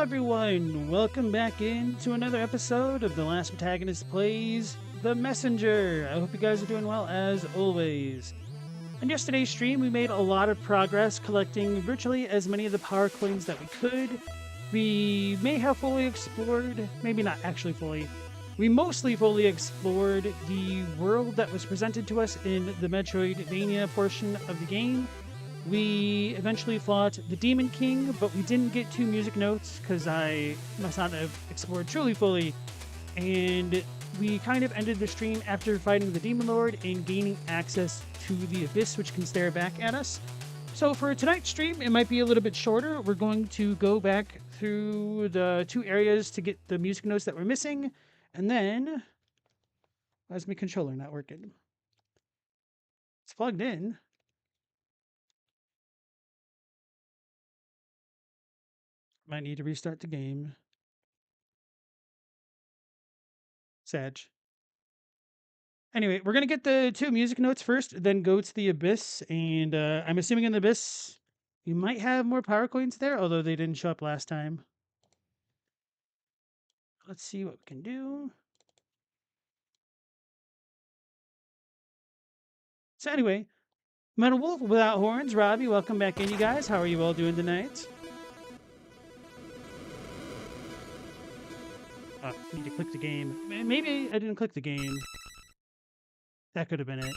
everyone! Welcome back into another episode of The Last Protagonist Plays The Messenger. I hope you guys are doing well as always. In yesterday's stream, we made a lot of progress collecting virtually as many of the power coins that we could. We may have fully explored, maybe not actually fully. We mostly fully explored the world that was presented to us in the Metroidvania portion of the game. We eventually fought the Demon King, but we didn't get 2 music notes because I must not have explored truly fully. And we kind of ended the stream after fighting the Demon Lord and gaining access to the Abyss, which can stare back at us. So for tonight's stream, it might be a little bit shorter. We're going to go back through the 2 areas to get the music notes that we're missing. And then, why is my controller not working? It's plugged in. Might need to restart the game. Sag. Anyway, we're going to get the 2 music notes first, then go to the Abyss. And I'm assuming in the Abyss, you might have more power coins there, although they didn't show up last time. Let's see what we can do. So anyway, Metal Wolf Without Horns, Robbie, welcome back in, you guys. How are you all doing tonight? Oh, I need to click the game. Maybe I didn't click the game. That could have been it.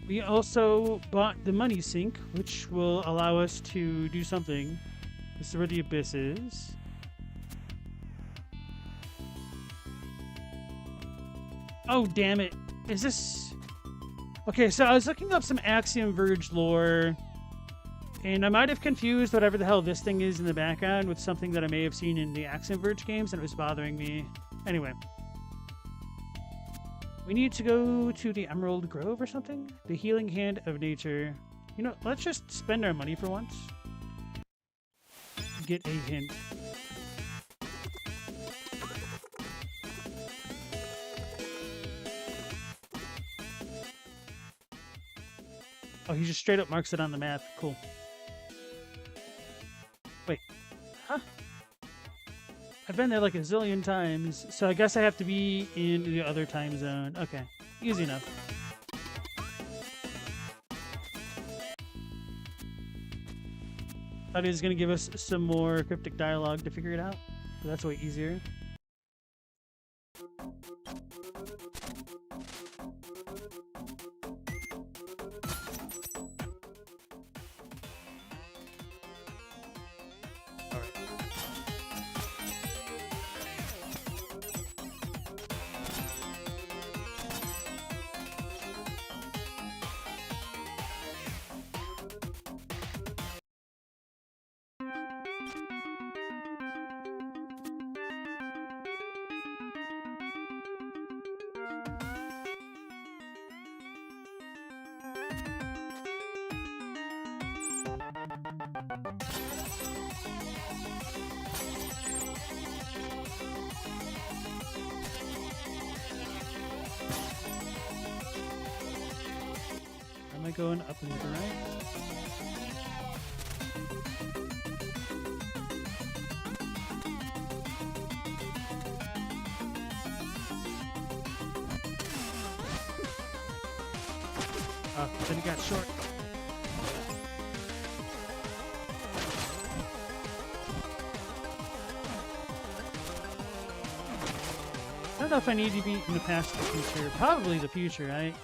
We also bought the money sink, which will allow us to do something. This is where the Abyss is. Oh, damn it. Is this... Okay, so I was looking up some Axiom Verge lore, and I might have confused whatever the hell this thing is in the background with something that I may have seen in the Axiom Verge games, and it was bothering me. Anyway. We need to go to the Emerald Grove or something? The Healing Hand of Nature. You know, let's just spend our money for once. Get a hint. Oh, he just straight up marks it on the map. Cool. Wait. Huh? I've been there like a zillion times, so I guess I have to be in the other time zone. Okay. Easy enough. Thought he was going to give us some more cryptic dialogue to figure it out. So that's way easier. Am I going up and to the right? Oh, then he got short. I don't know if I need to be in the past or the future. Probably the future, right?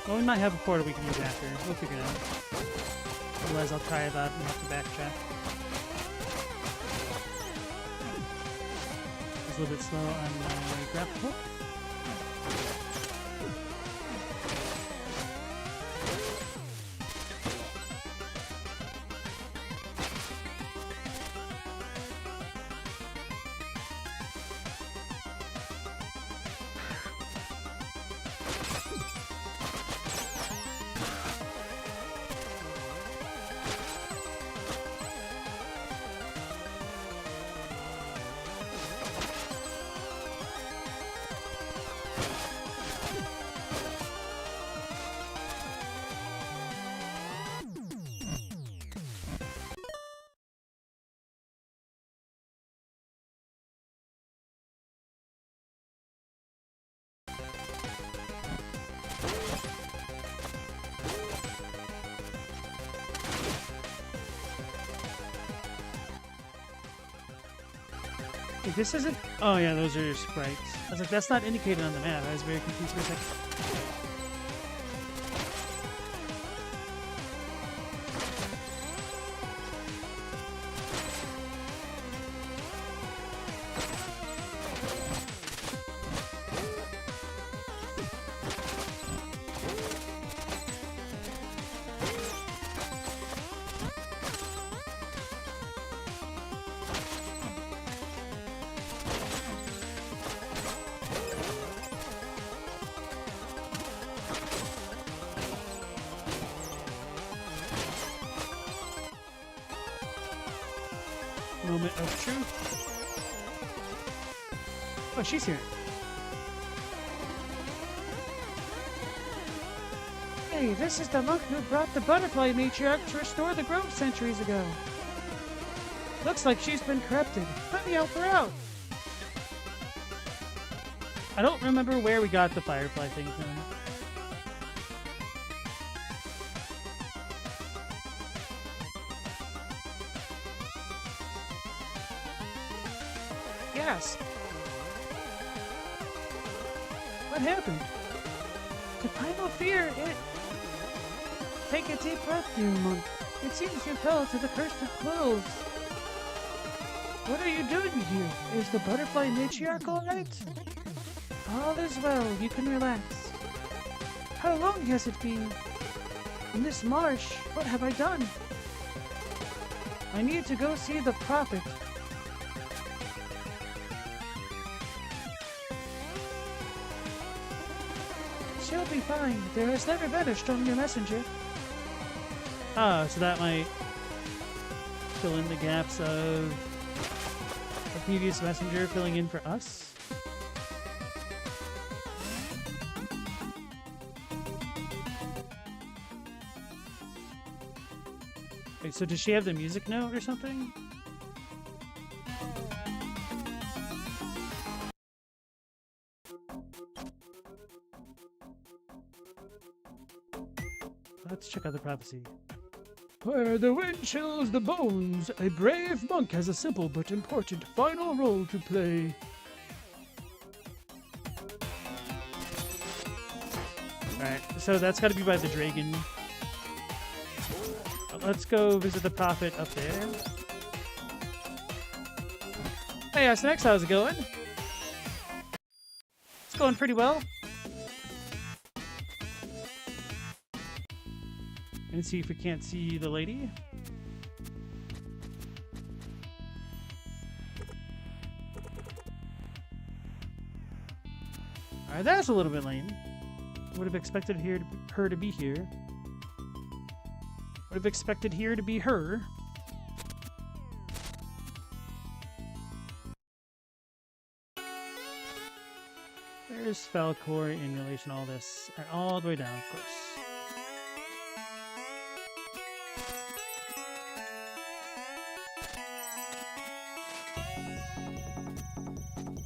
Well, we might have a portal we can use after. We'll figure it out. Otherwise, I'll try that and have to backtrack. It's a little bit slow on my grapple hook. Wait, this isn't... Oh, yeah, those are sprites. I was like, that's not indicated on the map. I was very confused for a second. Moment of truth. Oh, she's here. Hey, this is the monk who brought the butterfly matriarch to restore the grove centuries ago. Looks like she's been corrupted. Let me help her out. I don't remember where we got the firefly thing from. Yes. What happened? The primal fear, it... Take a deep breath, dear monk. It seems you fell to the curse of clothes. What are you doing here? Is the butterfly matriarch all right? All is well. You can relax. How long has it been? In this marsh, what have I done? I need to go see the prophet. She'll be fine. There has never been a stronger messenger. Ah, so that might fill in the gaps of a previous messenger filling in for us. Wait, so does she have the music note or something? Let's check out the prophecy. Where the wind chills the bones, a brave monk has a simple but important final role to play. Alright, so that's gotta be by the dragon. Let's go visit the prophet up there. Hey, SNX, how's it going? It's going pretty well. And see if we can't see the lady. Alright, that's a little bit lame. Would have expected her to be here. Would have expected here to be her. There's Falcor in relation to all this. And all the way down, of course.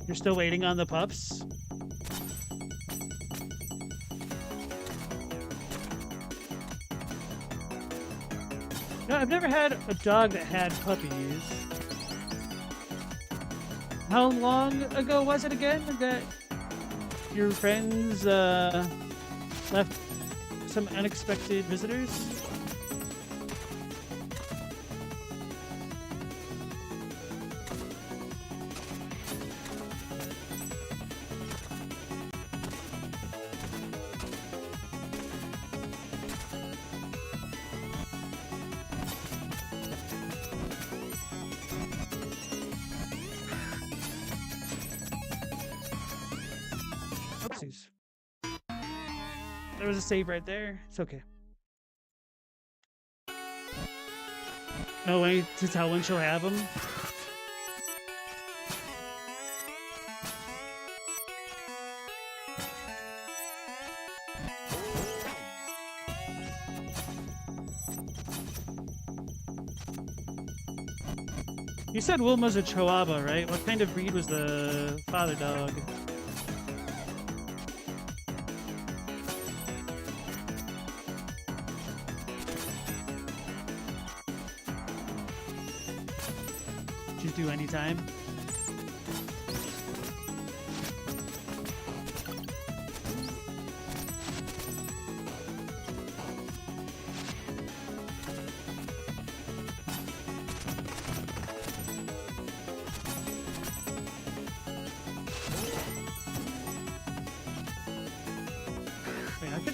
You're still waiting on the pups? No, I've never had a dog that had puppies. How long ago was it again that your friends left some unexpected visitors? Oopsies. There was a save right there. It's okay. No way to tell when she'll have them. You said Wilma's a Chihuahua, right? What kind of breed was the father dog? Just do anytime.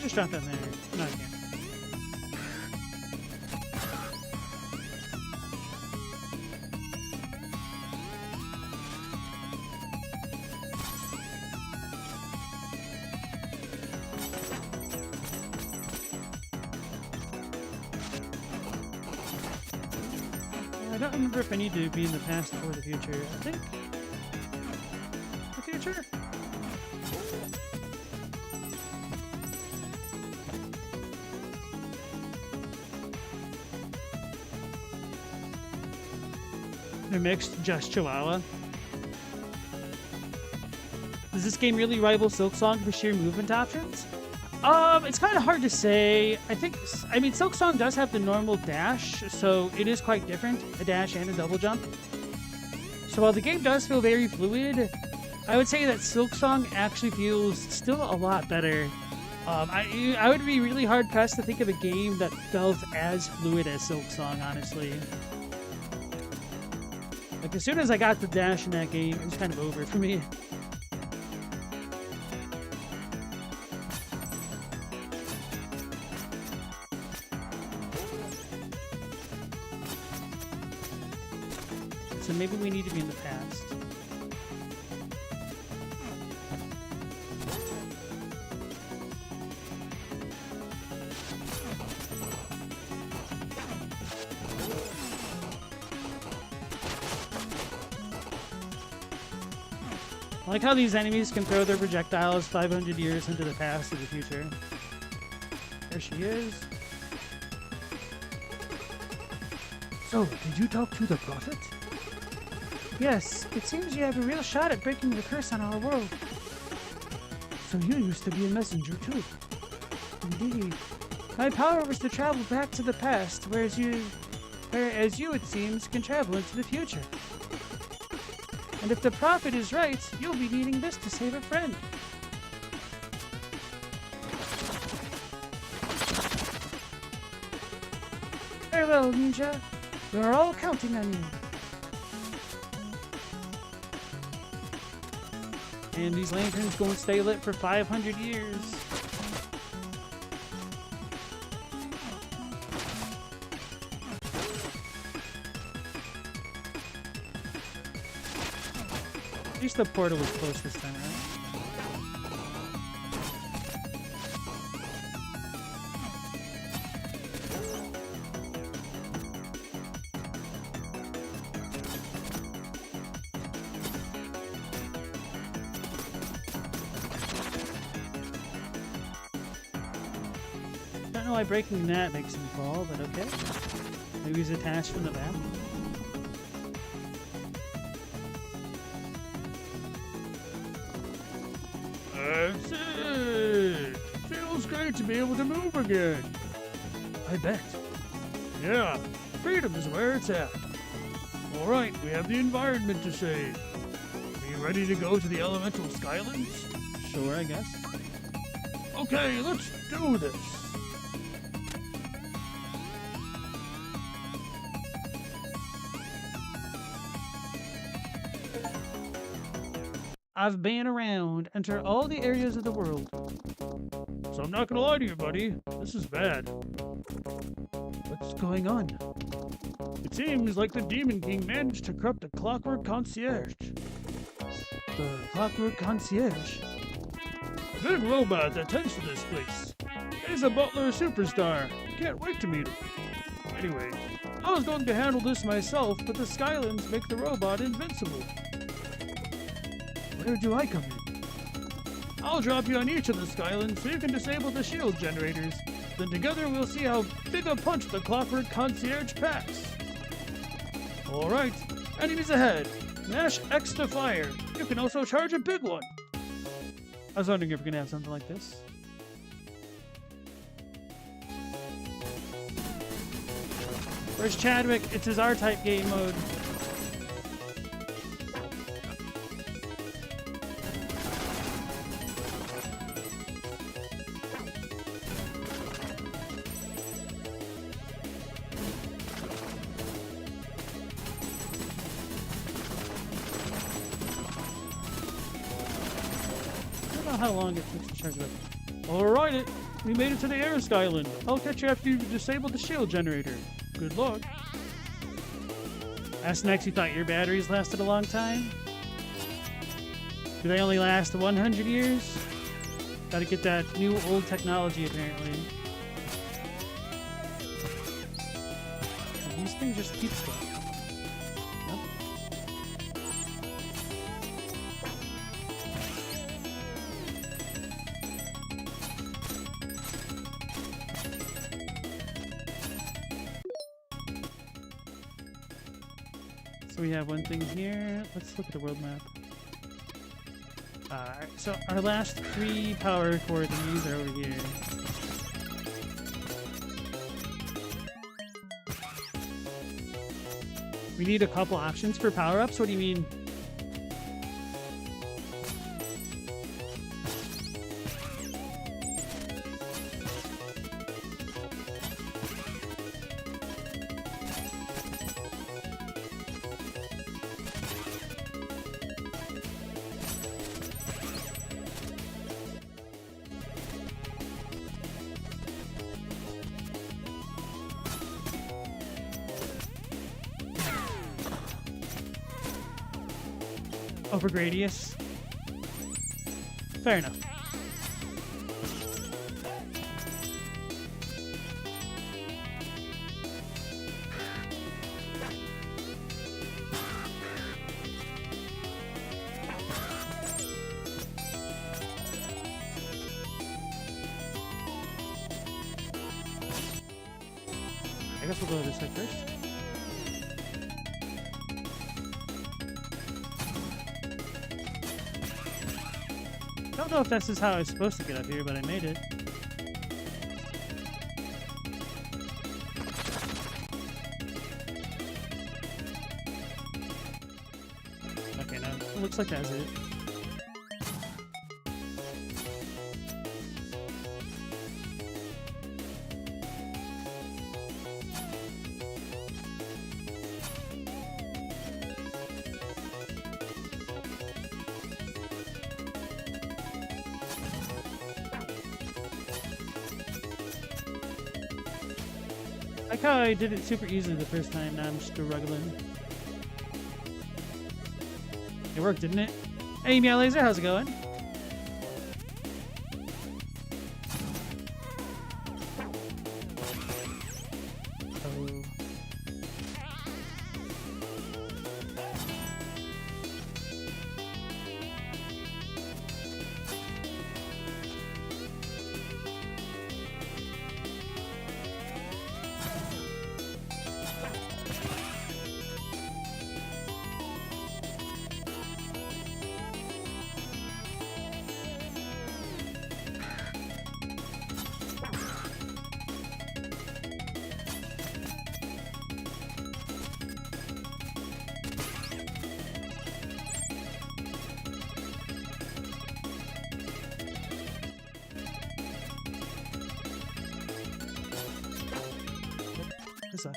Just drop that in there. No, I can't. I don't remember if I need to be in the past or the future. I think the future? They're mixed, just Chihuahua. Does this game really rival Silksong for sheer movement options? It's kind of hard to say. I mean, Silksong does have the normal dash, so it is quite different, a dash and a double jump. So while the game does feel very fluid, I would say that Silksong actually feels still a lot better. I would be really hard pressed to think of a game that felt as fluid as Silksong, honestly. Like, as soon as I got the dash in that game, it was kind of over for me. So maybe we need to be in the past. I like how these enemies can throw their projectiles 500 years into the past or the future. There she is. So, did you talk to the prophet? Yes, it seems you have a real shot at breaking the curse on our world. So you used to be a messenger too. Indeed. My power was to travel back to the past, whereas you, it seems, can travel into the future. And if the prophet is right, you'll be needing this to save a friend. Farewell, Ninja. We're all counting on you. And these lanterns going to stay lit for 500 years. At least the portal was close this time, right? Don't know why breaking that makes him fall, but okay. Maybe he's attached from the back. That's it! Feels great to be able to move again. I bet. Yeah, freedom is where it's at. Alright, we have the environment to save. Are you ready to go to the elemental Skylands? Sure, I guess. Okay, let's do this. I've been around, enter all the areas of the world. So I'm not gonna lie to you, buddy. This is bad. What's going on? It seems like the Demon King managed to corrupt the Clockwork Concierge. The Clockwork Concierge? A big robot that tends to this place. He's a butler superstar. Can't wait to meet him. Anyway, I was going to handle this myself, but the Skylands make the robot invincible. Where do I come in? I'll drop you on each of the Skylands so you can disable the shield generators. Then together we'll see how big a punch the Clockwork Concierge packs. Alright, enemies ahead. Mash X to fire. You can also charge a big one. I was wondering if we're going to have something like this. Where's Chadwick? It's his R-Type game mode. How long it takes to charge it up. Alright, We made it to the Aris Island. I'll catch you after you've disabled the shield generator. Good luck. Next, you thought your batteries lasted a long time? Do they only last 100 years? Gotta get that new old technology, apparently. These things just keep stuff. Nope. So we have one thing here. Let's look at the world map. So our last 3 power core thingies are over here. We need a couple options for power-ups. What do you mean? Oh, for Gradius? Fair enough. I guess we'll go this way first. I don't know if this is how I was supposed to get up here, but I made it. Okay, now it looks like that's it. I like how I did it super easily the first time, now I'm struggling. It worked, didn't it? Hey, Meow Laser, how's it going? Oh. They suck.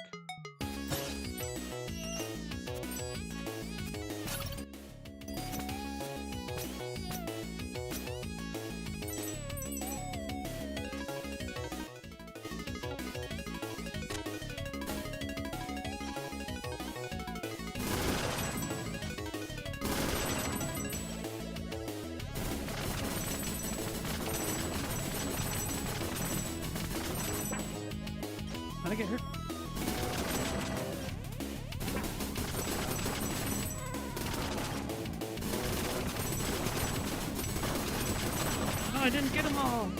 How'd I get hurt? No, I didn't get them all.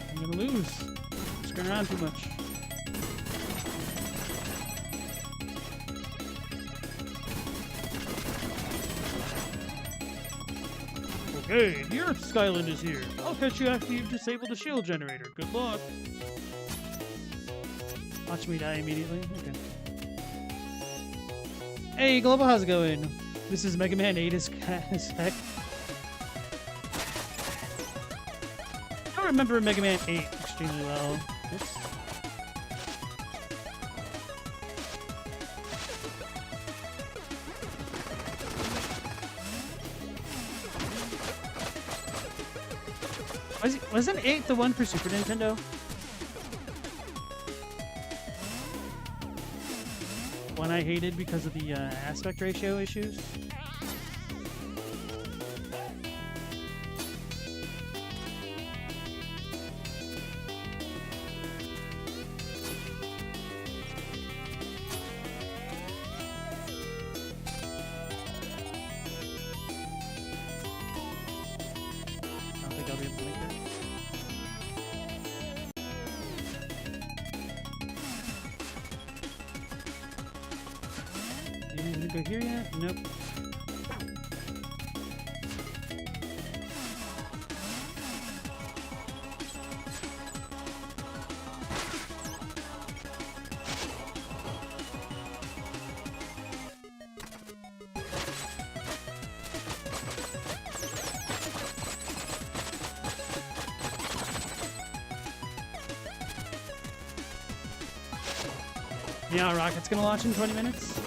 I'm gonna lose. Screwing around too much. Okay, the Earth Skyland is here. I'll catch you after you've disabled the shield generator. Good luck. Watch me die immediately? Okay. Hey, Global, how's it going? This is Mega Man 8 as heck. I don't remember Mega Man 8 extremely well. Oops. Wasn't 8 the one for Super Nintendo? One I hated because of the aspect ratio issues. I don't think I'll be able to make that. You gonna go here yet? Nope. Yeah, Rocket's gonna launch in 20 minutes.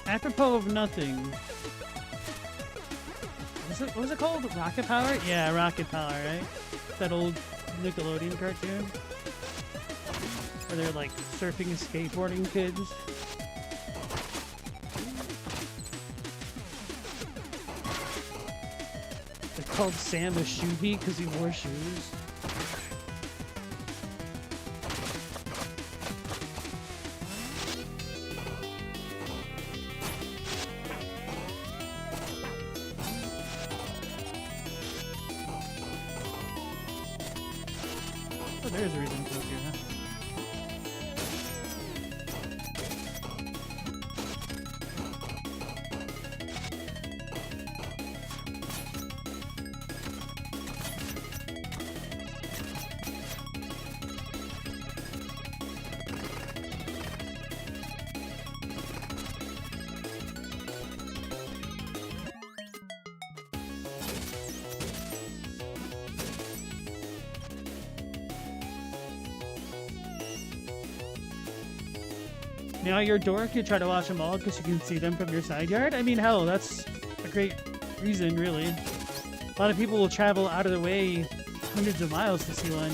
Apropos of nothing. What was it called? Rocket Power? Yeah, Rocket Power, right? That old Nickelodeon cartoon. Where they're like surfing and skateboarding kids. They called Sam a shoehie because he wore shoes. Oh, there's a reason to go here, huh? Now you're a dork, you try to watch them all because you can see them from your side yard? I mean, hell, that's a great reason, really. A lot of people will travel out of their way hundreds of miles to see one.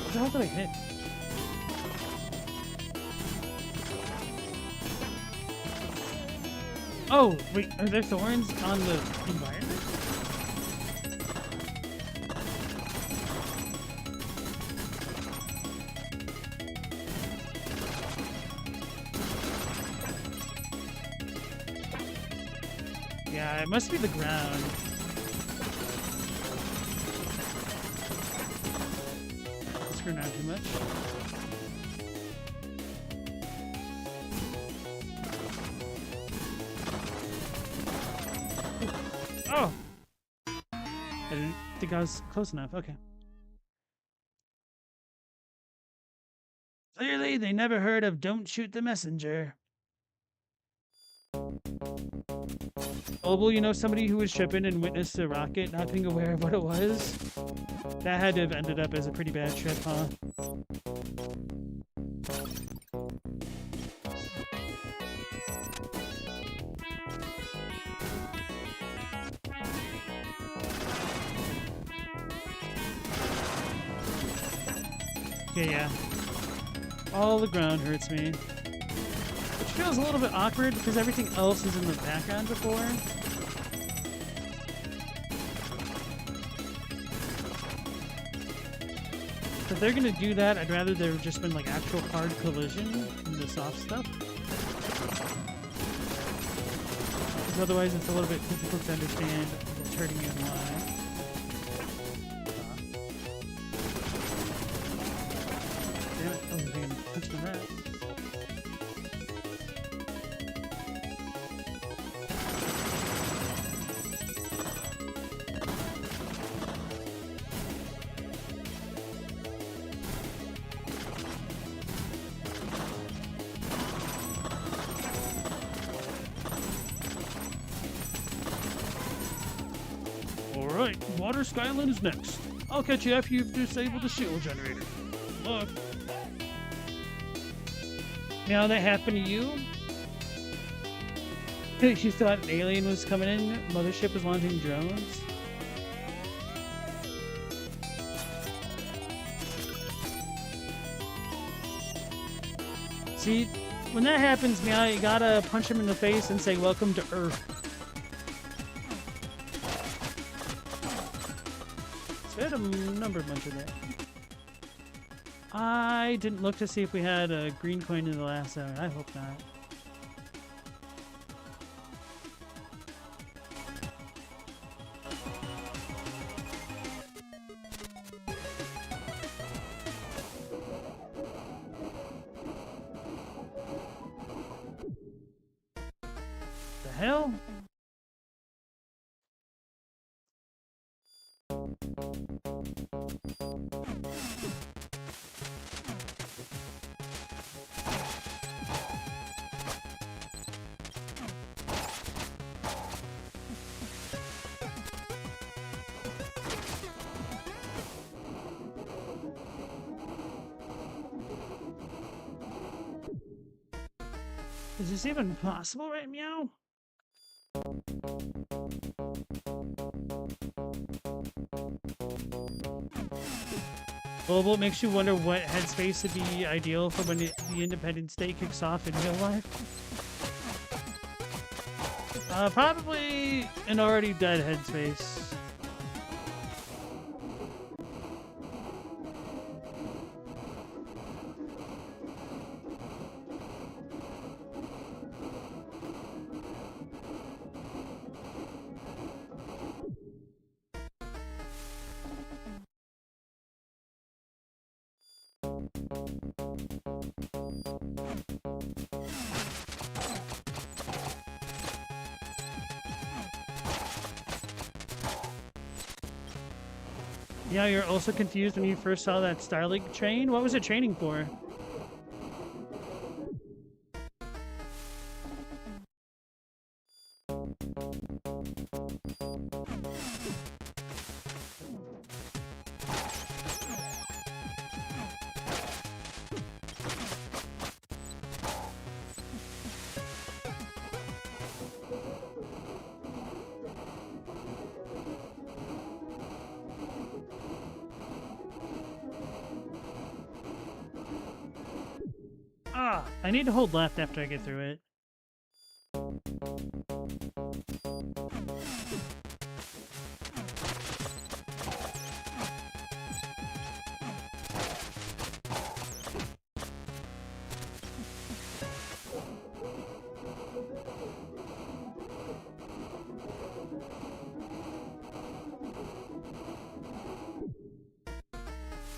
What the hell did I hit? Oh, wait, are there thorns on the environment? Yeah, it must be the ground. Screwing around too much. Oh! I didn't think I was close enough. Okay. Clearly, they never heard of Don't Shoot the Messenger. Global, you know somebody who was shipping and witnessed a rocket not being aware of what it was? That had to have ended up as a pretty bad trip, huh? Yeah. All the ground hurts me. Which feels a little bit awkward because everything else is in the background before. If they're gonna do that, I'd rather there just been like actual hard collision in the soft stuff. Because otherwise it's a little bit difficult to understand what's hurting you and why. Damn it, I wasn't paying attention to that. Alright, Water Skyline is next. I'll catch you after you've disabled the shield generator. Look. Now that happened to you? She thought an alien was coming in, Mothership was launching drones. See, when that happens, Meow, you gotta punch him in the face and say, "Welcome to Earth." So we had a number bunch of that. I didn't look to see if we had a green coin in the last hour. I hope not. The hell? Is this even possible, right, Meow? Global makes you wonder what headspace would be ideal for when the Independence Day kicks off in real life. Probably an already dead headspace. Yeah, you're also confused when you first saw that Starlink train? What was it training for? Ah, I need to hold left after I get through it.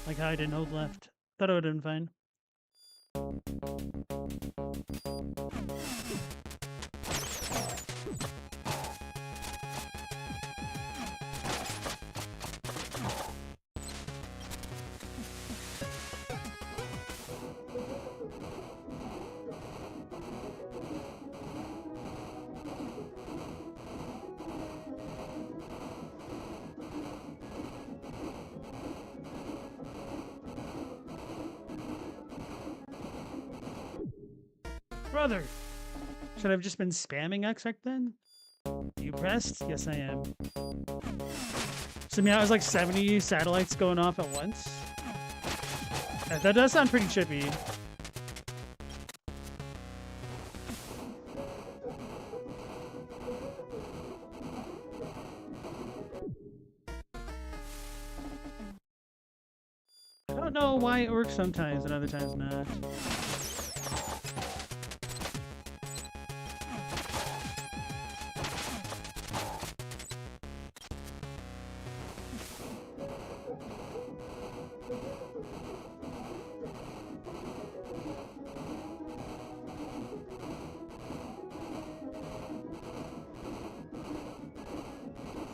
Like how I didn't hold left. Thought I would have been fine. Brother! Should I have just been spamming X right then? You pressed? Yes, I am. So meow, there's like 70 satellites going off at once. That does sound pretty trippy. I don't know why it works sometimes and other times not.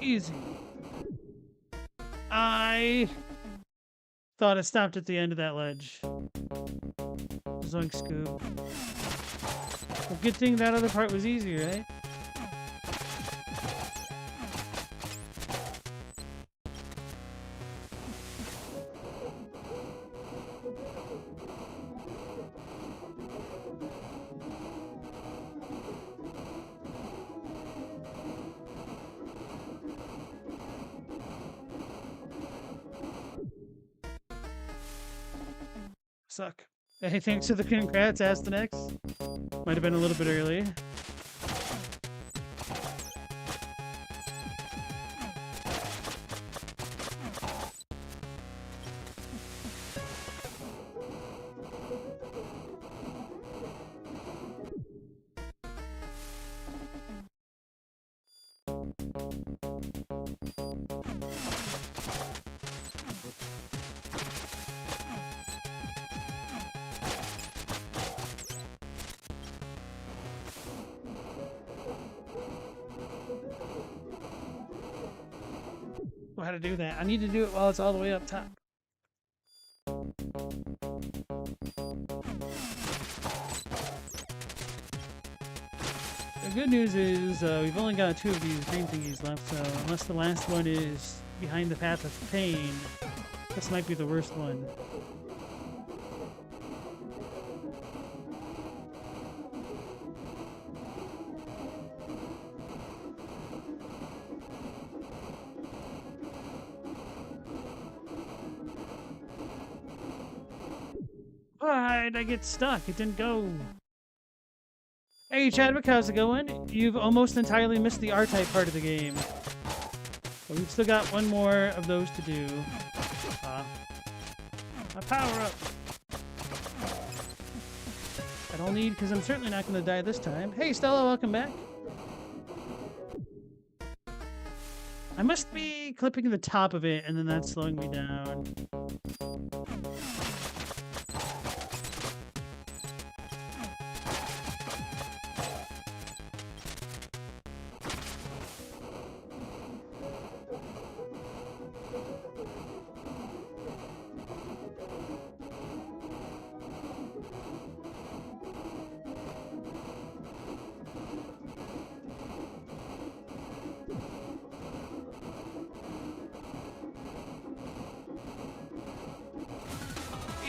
Easy. I thought it stopped at the end of that ledge. Zoink scoop. Well, good thing that other part was easy, right? Suck. Hey, thanks to the congrats, Astanex. Might have been a little bit early. How to do that. I need to do it while it's all the way up top. The good news is we've only got 2 of these green thingies left, so unless the last one is behind the path of pain, this might be the worst one. Why'd I get stuck? It didn't go. Hey Chadwick, how's it going? You've almost entirely missed the R-Type part of the game. But we've still got one more of those to do. My power-up! I don't need, because I'm certainly not going to die this time. Hey Stella, welcome back. I must be clipping the top of it, and then that's slowing me down.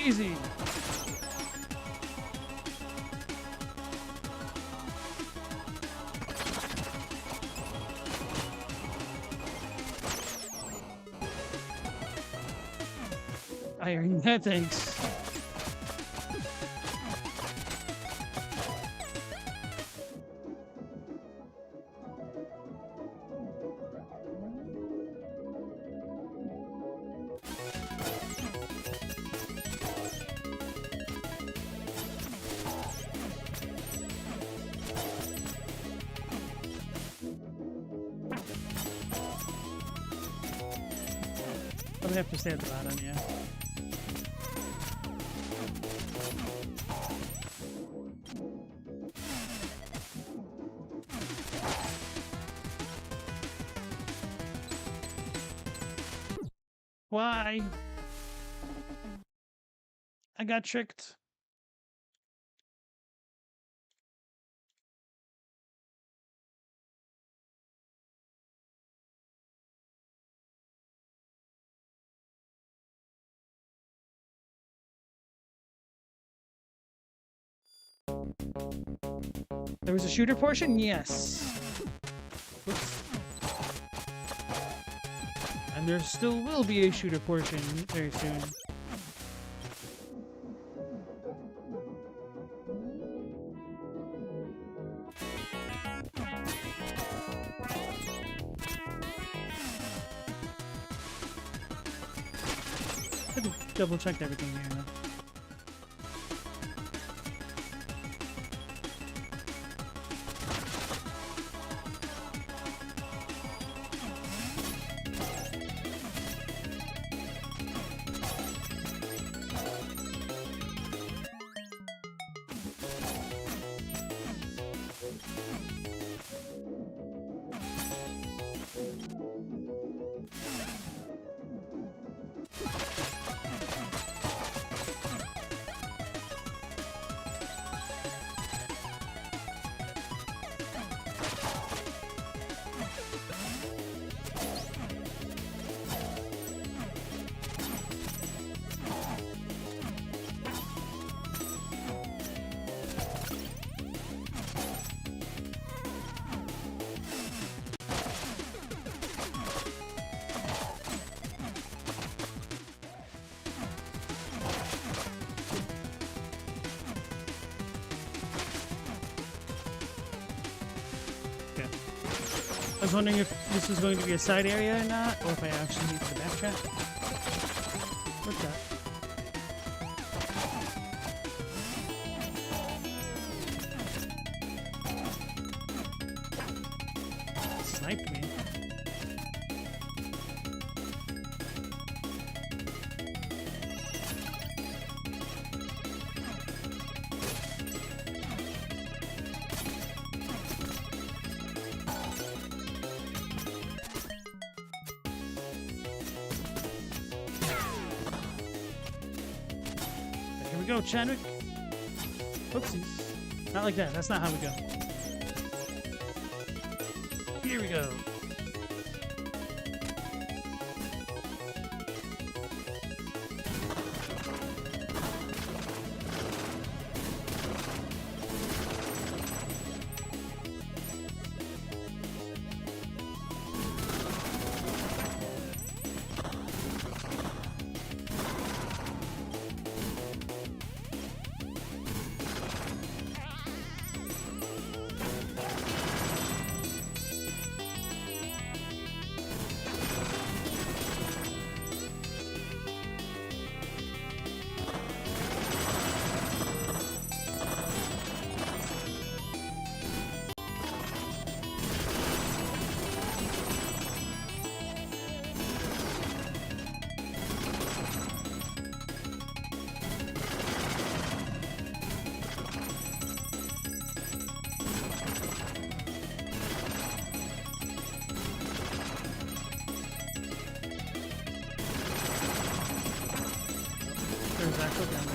Easy. Iron, thanks. I have to stay at the bottom, yeah. Why? I got tricked. There was a shooter portion? Yes. Whoops. And there still will be a shooter portion very soon. double checked everything here. I was wondering if this was going to be a side area or not, or if I actually need to backtrack. What's that? Sniped me. Here we go, Chadwick. Oopsies. Not like that. That's not how we go. Here we go. There's Axel down there.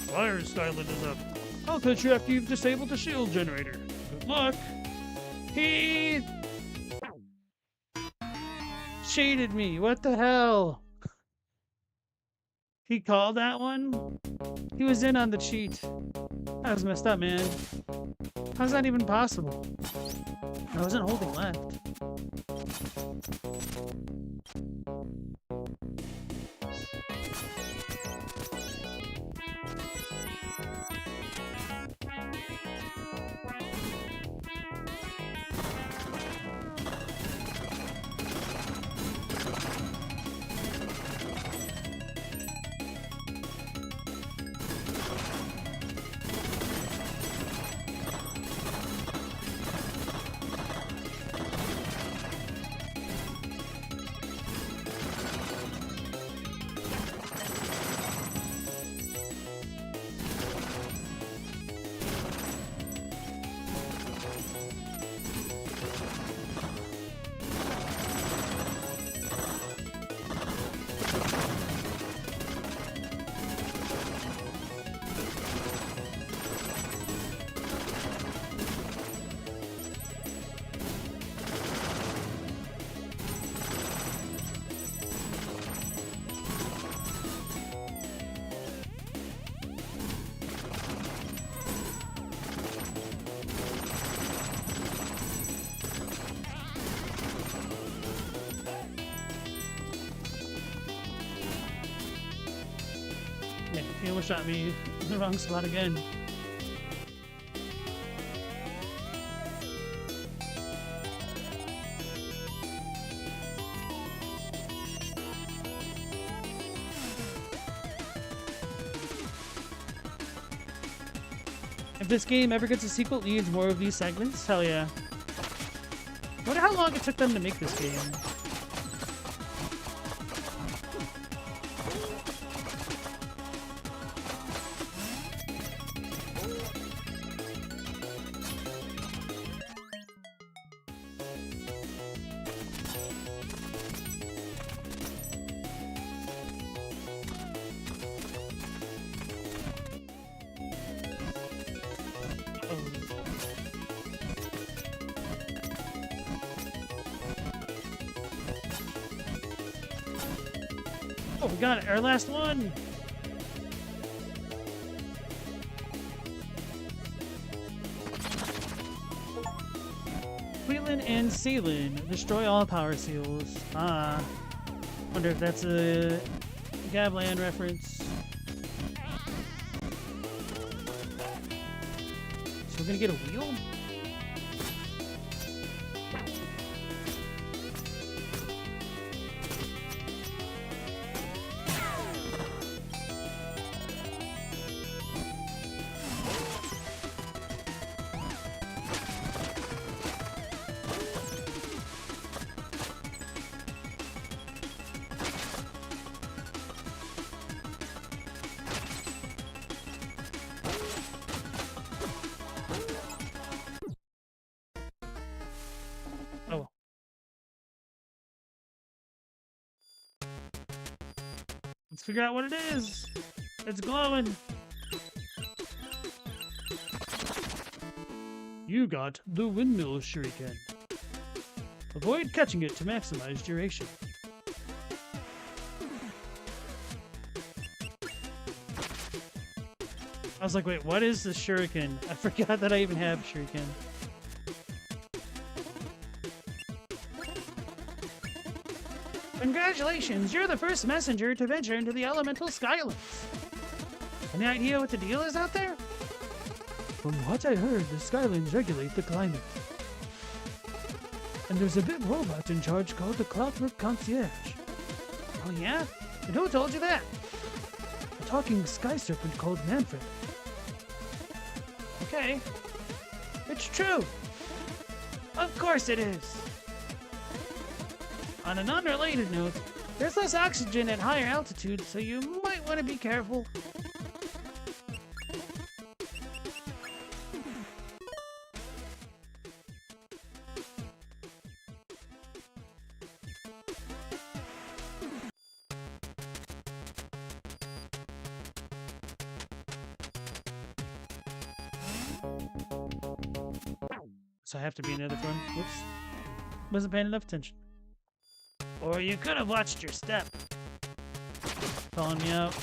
Fire styling is up. I'll catch you after you've disabled the shield generator. Good luck. He cheated me. What the hell? He called that one? He was in on the cheat. That was messed up, man. How's that even possible? I wasn't holding left. Yeah, he almost shot me in the wrong spot again. If this game ever gets a sequel, it needs more of these segments. Hell yeah. Wonder how long it took them to make this game. Oh, we got it. Our last one. Wheelin' and Sealin. Destroy all power seals. Ah. Wonder if that's a Gabland reference. So we're gonna get a wheel? Oh. Let's figure out what it is. It's glowing. You got the windmill shuriken. Avoid catching it to maximize duration. I was like, wait, what is the shuriken? I forgot that I even have shuriken. Congratulations, you're the first messenger to venture into the elemental skylands. Any idea what the deal is out there? From what I heard, the skylands regulate the climate. And there's a big robot in charge called the Clockwork Concierge. Oh yeah? And who told you that? A talking sky serpent called Manfred. Okay. It's true. Of course it is. On an unrelated note, there's less oxygen at higher altitudes, so you might want to be careful. So I have to be in the other form. Whoops. Wasn't paying enough attention. Or you could have watched your step. Calling me out.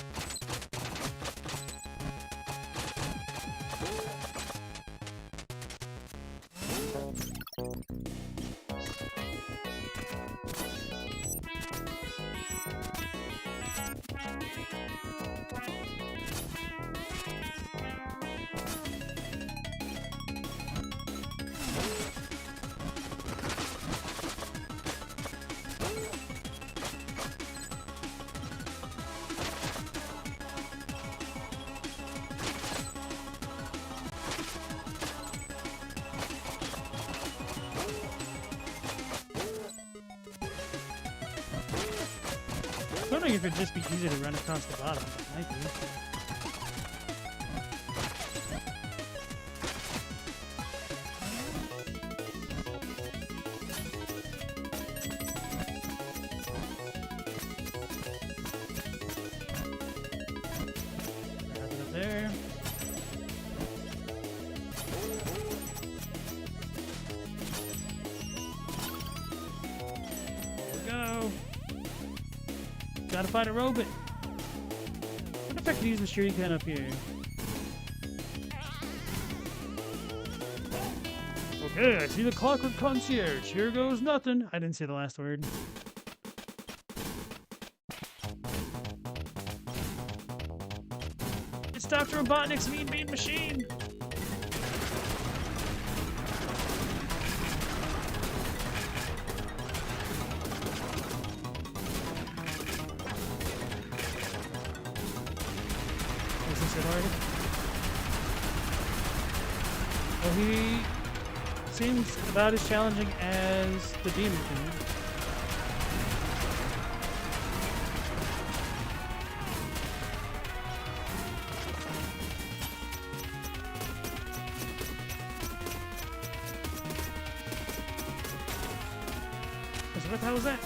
I wondering if it'd just be easier to run across the bottom. It might be. Grab it up there. There we go. Gotta find a robot. What if I can use the shuriken up here? Okay, I see the Clockwork Concierge. Here goes nothing. I didn't say the last word. It's Dr. Robotnik's mean bean machine. Is this it already? Well, he seems about as challenging as the Demon King. So what the hell was that?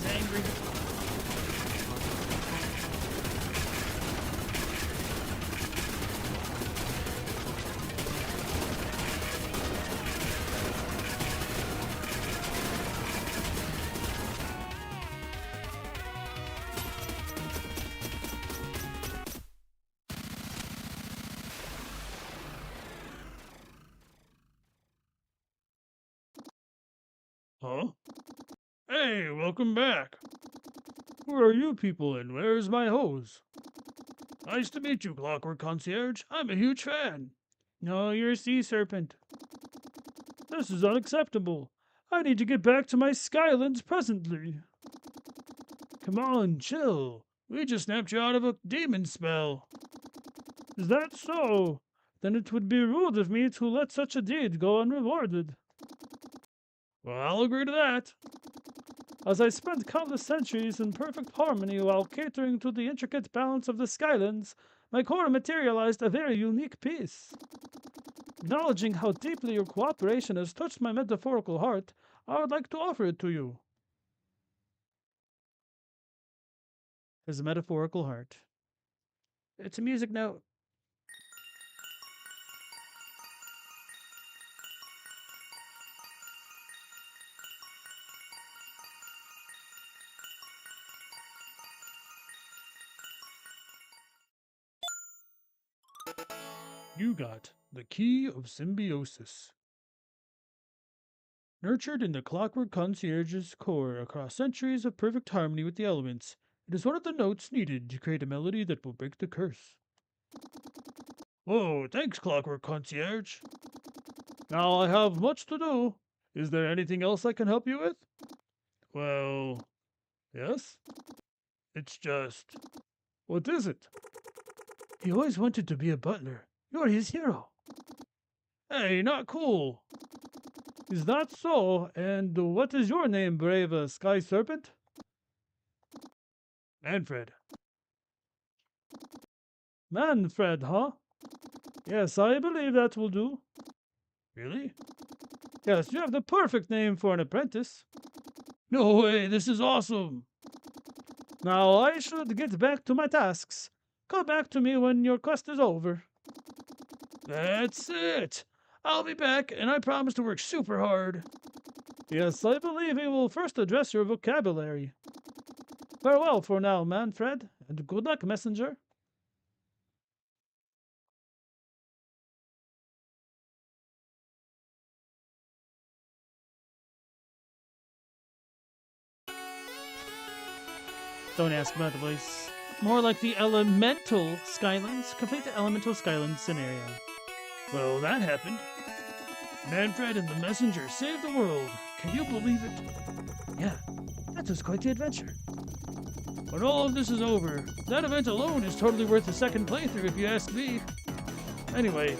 Angry. Huh? Hey, welcome back. Who are you people and where's my hose? Nice to meet you, Clockwork Concierge. I'm a huge fan. No, you're a sea serpent. This is unacceptable. I need to get back to my Skylands presently. Come on, chill. We just snapped you out of a demon spell. Is that so? Then it would be rude of me to let such a deed go unrewarded. Well, I'll agree to that. As I spent countless centuries in perfect harmony while catering to the intricate balance of the Skylands, my core materialized a very unique piece. Acknowledging how deeply your cooperation has touched my metaphorical heart, I would like to offer it to you. His metaphorical heart. It's a music note. You got the Key of Symbiosis. Nurtured in the Clockwork Concierge's core across centuries of perfect harmony with the elements, it is one of the notes needed to create a melody that will break the curse. Whoa, thanks, Clockwork Concierge. Now I have much to do. Is there anything else I can help you with? Well, yes. It's just... What is it? He always wanted to be a butler. You're his hero. Hey, not cool. Is that so? And what is your name, brave sky serpent? Manfred. Manfred, huh? Yes, I believe that will do. Really? Yes, you have the perfect name for an apprentice. No way, this is awesome. Now I should get back to my tasks. Come back to me when your quest is over. That's it. I'll be back, and I promise to work super hard. Yes, I believe we will first address your vocabulary. Farewell for now, Manfred, and good luck, messenger. Don't ask about the voice. More like the elemental Skylands. Complete the elemental Skylands scenario. Well, that happened. Manfred and the messenger saved the world. Can you believe it? Yeah, that was quite the adventure. When all of this is over, that event alone is totally worth a second playthrough if you ask me. Anyway,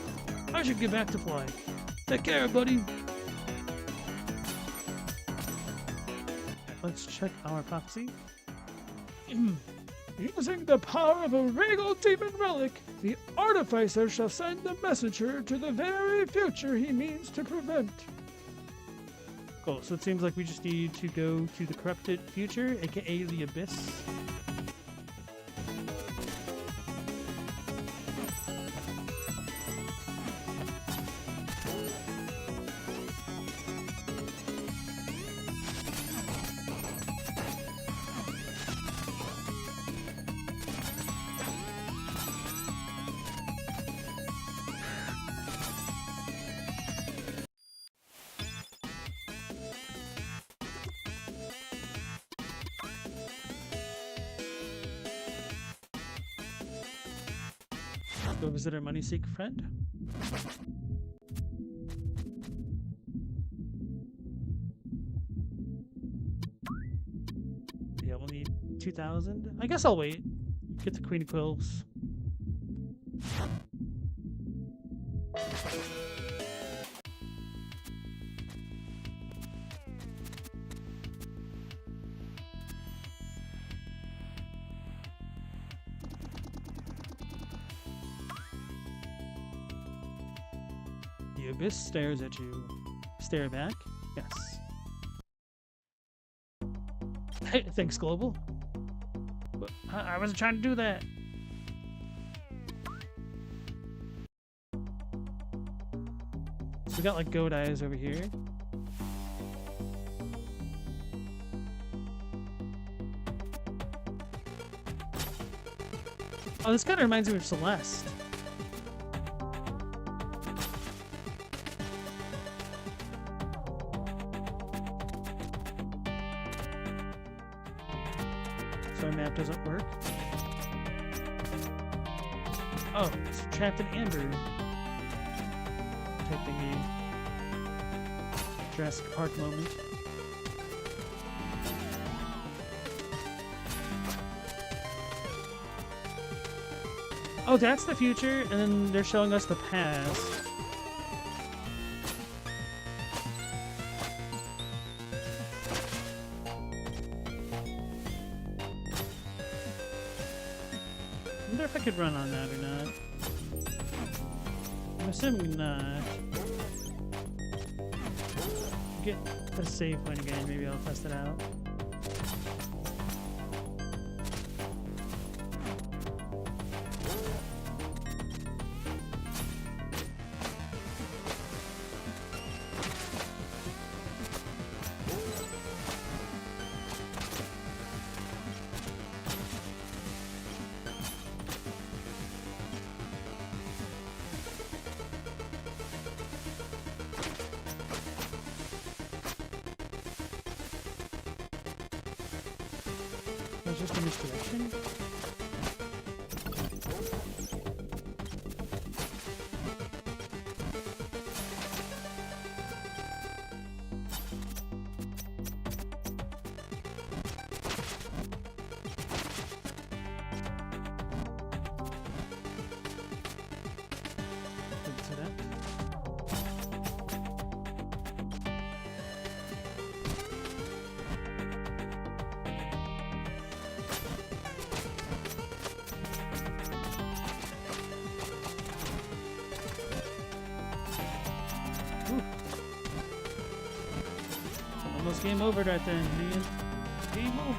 I should get back to flying. Take care, buddy. Let's check our prophecy. Using the power of a regal demon relic, the artificer shall send the messenger to the very future he means to prevent. Cool, so it seems like we just need to go to the corrupted future, aka the Abyss. Go visit our money-seeker friend. Yeah, we'll need 2,000. I guess I'll wait. Get the Queen of Quills. The Abyss stares at you. Stare back? Yes. Hey, thanks, Global. I wasn't trying to do that. So we got like goat eyes over here. Oh, this kind of reminds me of Celeste. So our map doesn't work. Oh, it's trapped in amber. Type thingy. Jurassic Park moment. Oh, that's the future, and then they're showing us the past. I wonder if I could run on that or not. I'm assuming not. Get a save point again, maybe I'll test it out. Just in this direction. Didn't see that. Almost game over right there, man. Game over.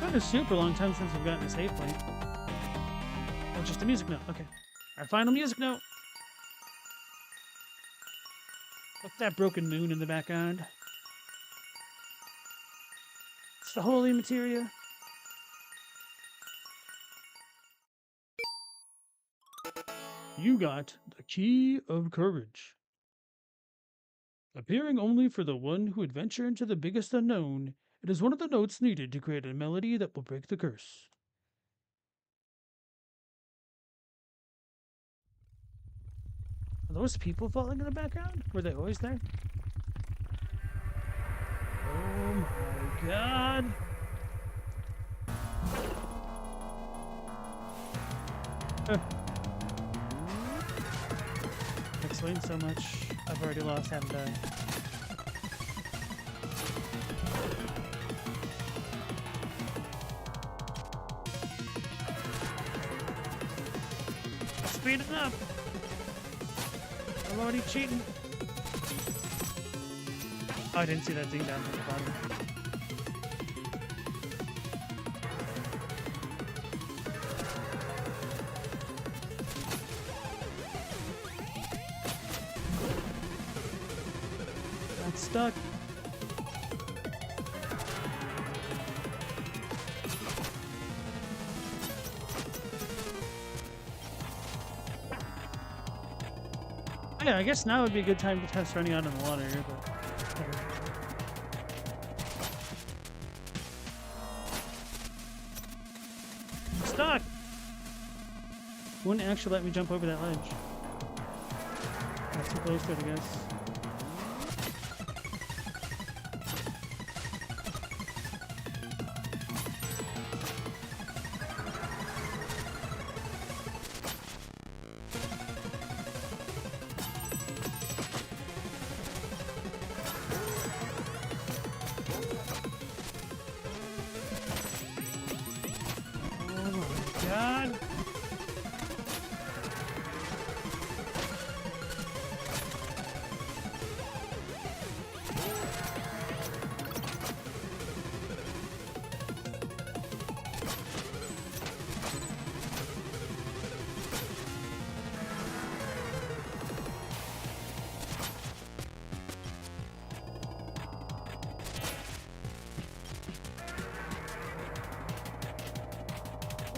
been a super long time since we've gotten a save point. Oh, just a music note. Okay. Our final music note. What's that broken moon in the background? It's the holy materia. You got the Key of Courage. Appearing only for the one who would venture into the biggest unknown, it is one of the notes needed to create a melody that will break the curse. Are those people falling in the background? Were they always there? Oh my god! Explains so much. I've already lost, haven't I? Speed it up! I'm already cheating. Oh, I didn't see that thing down at the bottom. That's stuck. Yeah, I guess now would be a good time to test running out in the water, but... I'm stuck! Wouldn't actually let me jump over that ledge. Got too close to it, I guess.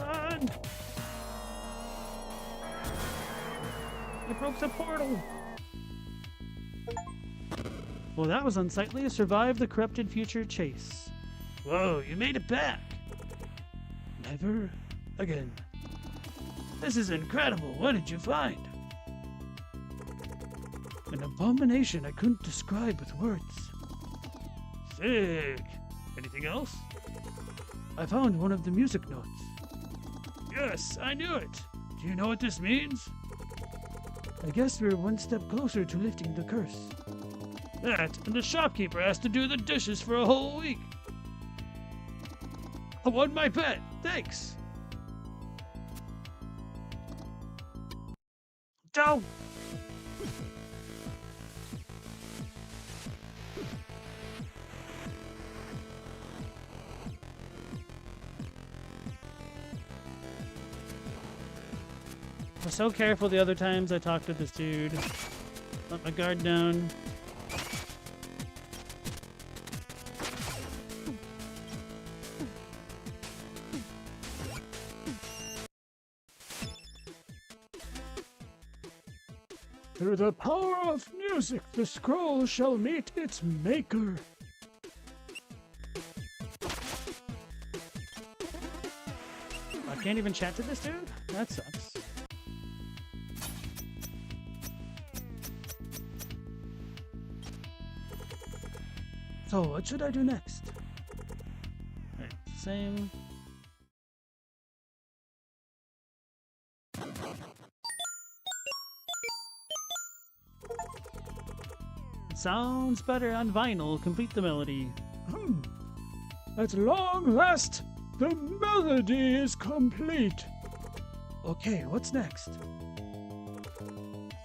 God. You broke the portal! Well, that was unsightly. Survive the corrupted future chase. Whoa, you made it back! Never again. This is incredible. What did you find? An abomination I couldn't describe with words. Sick! Anything else? I found one of the music notes. Yes, I knew it. Do you know what this means? I guess we're one step closer to lifting the curse. That, and the shopkeeper has to do the dishes for a whole week. I won my bet. Thanks. Ciao. I was so careful the other times I talked to this dude. Let my guard down. Through the power of music, the scroll shall meet its maker. I can't even chat to this dude? That sucks. So, what should I do next? Alright, same. Sounds better on vinyl. Complete the melody. At long last, the melody is complete. Okay, what's next?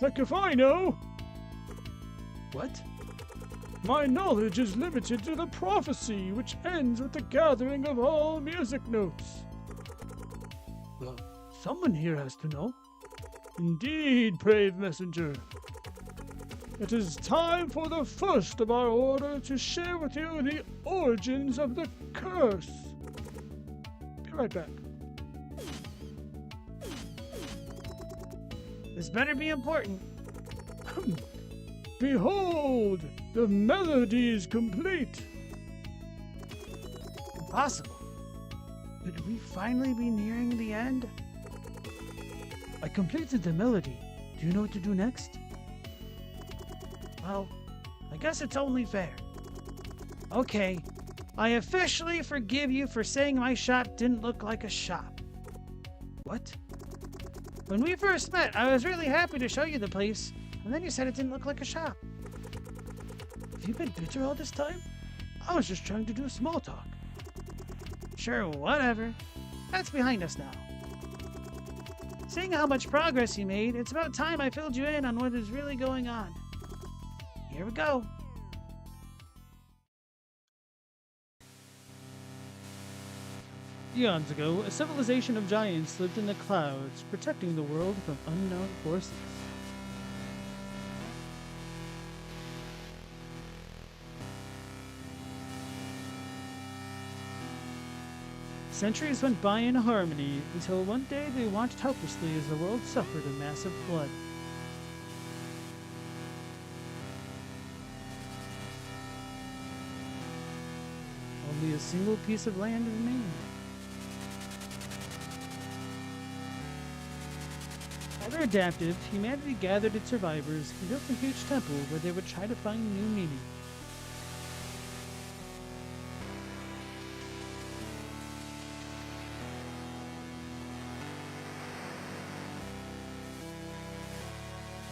Heck if I know. What? My knowledge is limited to the prophecy, which ends with the gathering of all music notes. Well, someone here has to know. Indeed, brave messenger. It is time for the first of our order to share with you the origins of the curse. Be right back. This better be important. Behold, the melody is complete. Impossible. Could we finally be nearing the end? I completed the melody. Do you know what to do next? Well, I guess it's only fair. Okay, I officially forgive you for saying my shop didn't look like a shop. What? When we first met, I was really happy to show you the place, and then you said it didn't look like a shop. Have you been bitter all this time? I was just trying to do small talk. Sure, whatever. That's behind us now. Seeing how much progress you made, it's about time I filled you in on what is really going on. Here we go. Eons ago, a civilization of giants lived in the clouds, protecting the world from unknown forces. Centuries went by in harmony, until one day they watched helplessly as the world suffered a massive flood. Only a single piece of land remained. Ever adaptive, humanity gathered its survivors and built a huge temple where they would try to find new meaning.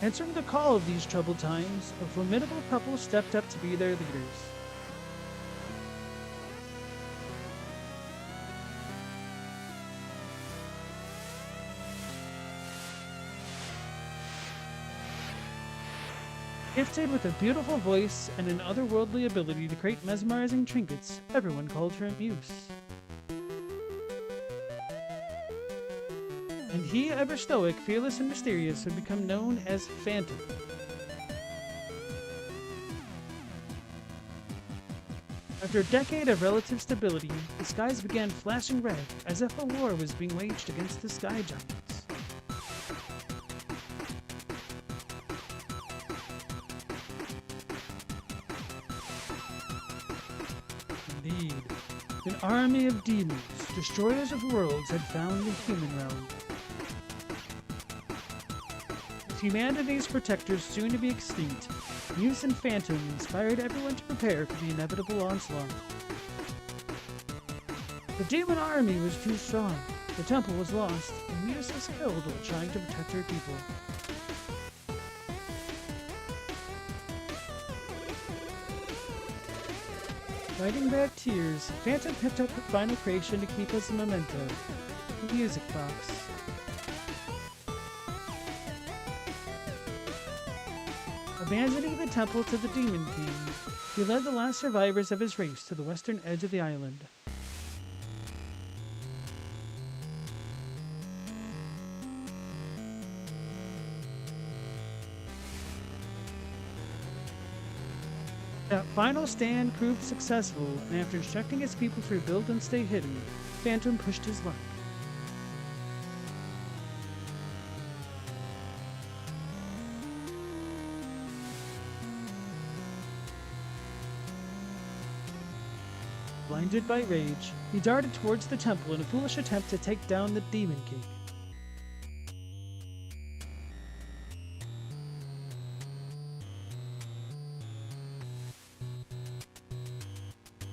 Answering the call of these troubled times, a formidable couple stepped up to be their leaders. Gifted with a beautiful voice and an otherworldly ability to create mesmerizing trinkets, everyone called her Muse. And he, ever stoic, fearless, and mysterious, would become known as Phantom. After a decade of relative stability, the skies began flashing red, as if a war was being waged against the sky giants. Indeed, an army of demons, destroyers of worlds, had found the human realm. With humanity's protectors soon to be extinct, Muse and Phantom inspired everyone to prepare for the inevitable onslaught. The demon army was too strong, the temple was lost, and Muse was killed while trying to protect her people. Fighting back tears, Phantom picked up her final creation to keep as a memento, the music box. Abandoning the temple to the Demon King, he led the last survivors of his race to the western edge of the island. That final stand proved successful, and after instructing his people to rebuild and stay hidden, Phantom pushed his luck. Blinded by rage, he darted towards the temple in a foolish attempt to take down the Demon King.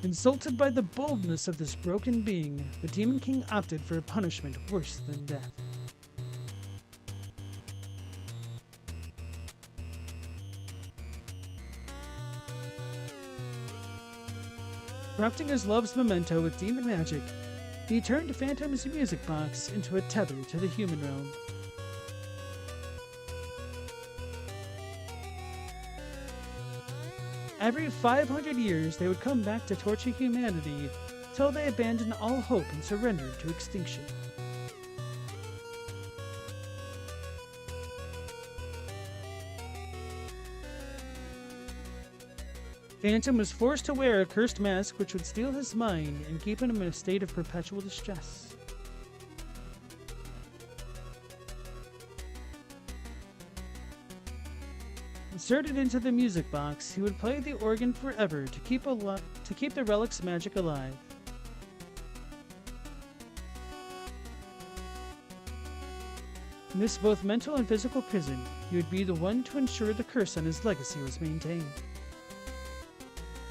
Insulted by the boldness of this broken being, the Demon King opted for a punishment worse than death. Corrupting his love's memento with demon magic, he turned Phantom's music box into a tether to the human realm. Every 500 years, they would come back to torture humanity till they abandoned all hope and surrendered to extinction. Phantom was forced to wear a cursed mask which would steal his mind and keep him in a state of perpetual distress. Inserted into the music box, he would play the organ forever to keep the relic's magic alive. In this both mental and physical prison, he would be the one to ensure the curse on his legacy was maintained.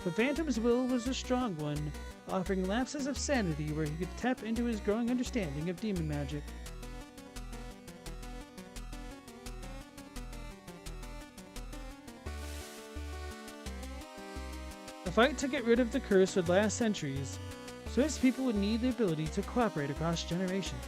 But Phantom's will was a strong one, offering lapses of sanity where he could tap into his growing understanding of demon magic. The fight to get rid of the curse would last centuries, so his people would need the ability to cooperate across generations.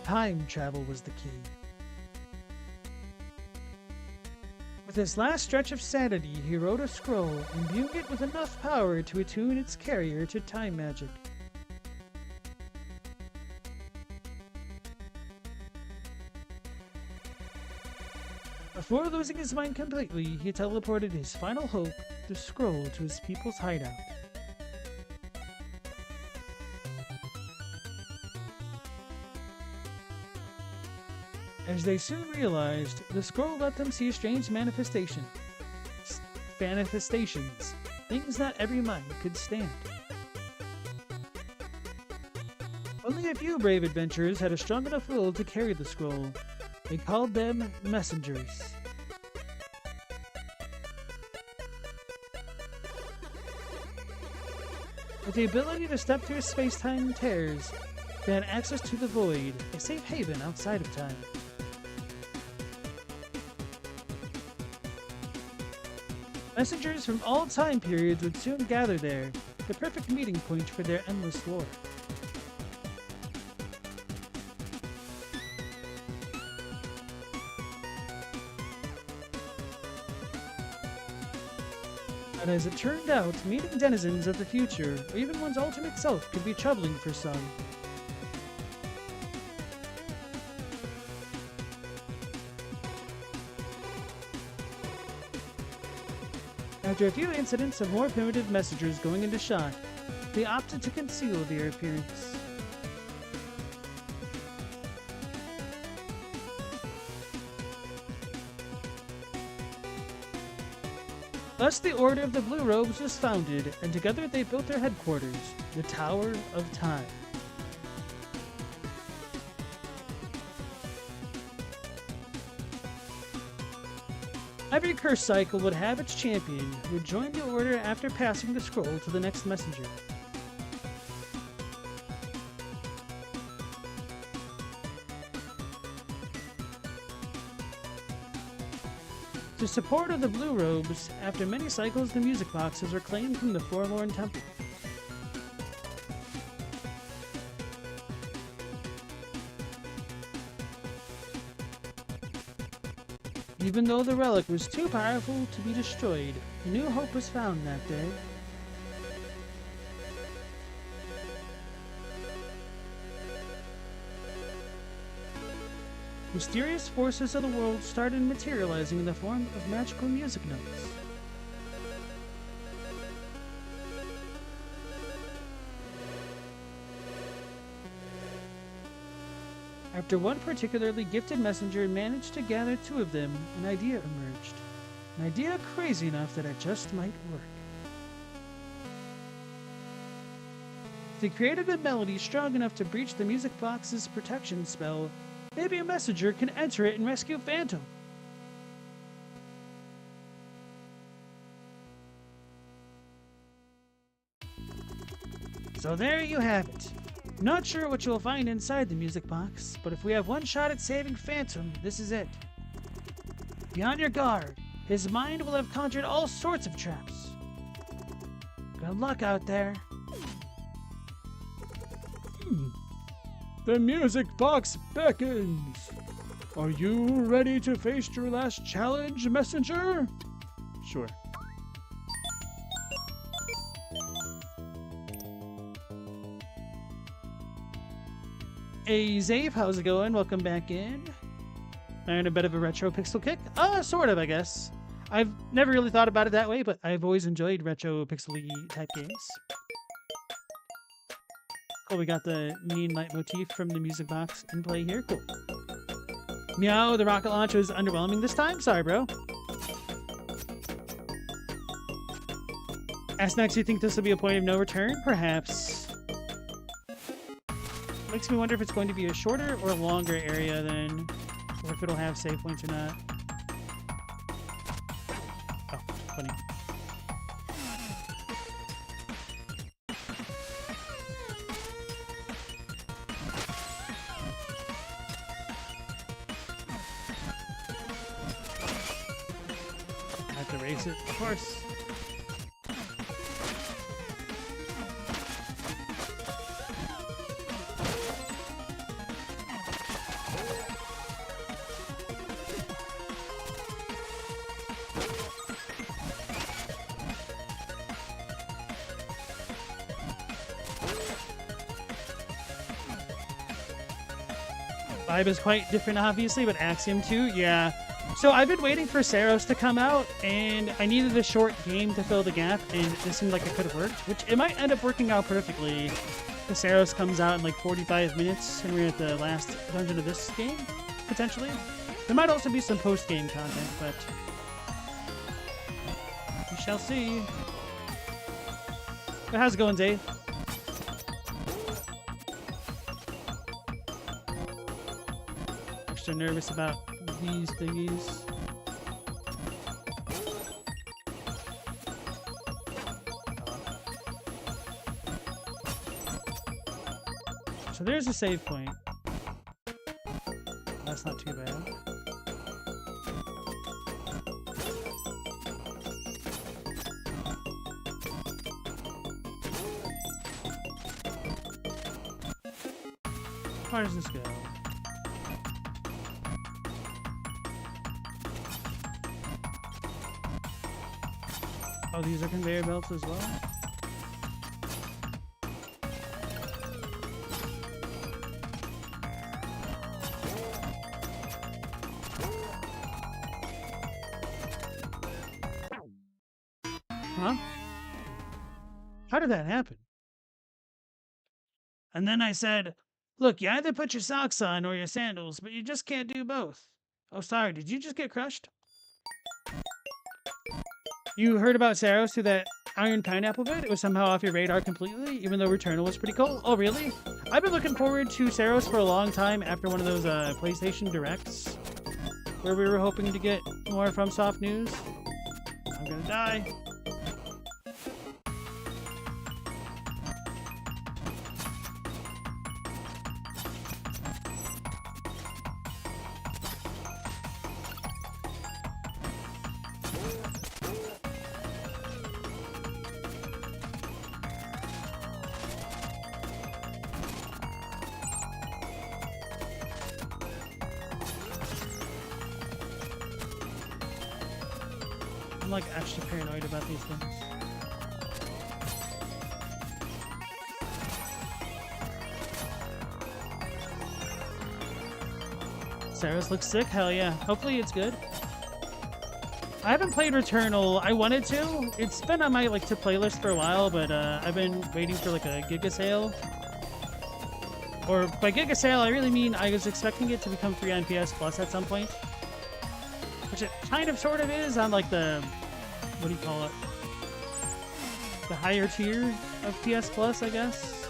Time travel was the key. With his last stretch of sanity, he wrote a scroll, imbuing it with enough power to attune its carrier to time magic. Before losing his mind completely, he teleported his final hope, the scroll, to his people's hideout. As they soon realized, the scroll let them see strange manifestations, things that every mind could stand. Only a few brave adventurers had a strong enough will to carry the scroll. They called them messengers. With the ability to step through space-time tears, they had access to the void, a safe haven outside of time. Messengers from all time periods would soon gather there, the perfect meeting point for their endless war. And as it turned out, meeting denizens of the future, or even one's ultimate self, could be troubling for some. After a few incidents of more primitive messengers going into shock, they opted to conceal their appearance. Thus the Order of the Blue Robes was founded, and together they built their headquarters, the Tower of Time. Every curse cycle would have its champion, who would join the Order after passing the scroll to the next messenger. To support of the Blue Robes, after many cycles the music boxes were claimed from the Forlorn Temple. Even though the relic was too powerful to be destroyed, a new hope was found that day. Mysterious forces of the world started materializing in the form of magical music notes. After one particularly gifted messenger managed to gather two of them, an idea emerged. An idea crazy enough that it just might work. If they created a melody strong enough to breach the music box's protection spell, maybe a messenger can enter it and rescue Phantom. So there you have it. Not sure what you'll find inside the music box, but if we have one shot at saving Phantom, this is it. Be on your guard. His mind will have conjured all sorts of traps. Good luck out there. The music box beckons. Are you ready to face your last challenge, messenger? Sure. Hey, Zave, how's it going? Welcome back in. And a bit of a retro pixel kick? Sort of, I guess. I've never really thought about it that way, but I've always enjoyed retro pixel-y type games. Cool, we got the mean leitmotif from the music box in play here. Cool. Meow, the rocket launch was underwhelming this time. Sorry, bro. Asnax, you think this will be a point of no return? Perhaps. Makes me wonder if it's going to be a shorter or longer area than, or if it'll have save points or not. Oh, funny. I have to race it, of course. Vibe is quite different, obviously, but Axiom 2, yeah. So I've been waiting for SAROS to come out, and I needed a short game to fill the gap, and this seemed like it could have worked, which it might end up working out perfectly. The SAROS comes out in like 45 minutes, and we're at the last dungeon of this game, potentially. There might also be some post-game content, but we shall see. But how's it going, Dave? Extra nervous about these thingies. So there's a save point. That's not too bad. How far does this go? Oh, these are conveyor belts as well? Huh? How did that happen? And then I said, look, you either put your socks on or your sandals, but you just can't do both. Oh, sorry, did you just get crushed? You heard about SAROS through that Iron Pineapple bit? It was somehow off your radar completely, even though Returnal was pretty cool. Oh, really? I've been looking forward to SAROS for a long time after one of those PlayStation Directs, where we were hoping to get more FromSoft news. I'm gonna die. I'm like actually paranoid about these things. SAROS looks sick? Hell yeah. Hopefully it's good. I haven't played Returnal. I wanted to. It's been on my to playlist for a while, but I've been waiting for like a Giga sale. Or by Giga sale, I really mean I was expecting it to become free on PS Plus at some point. Which it kind of sort of is on like the, what do you call it? The higher tier of PS Plus, I guess.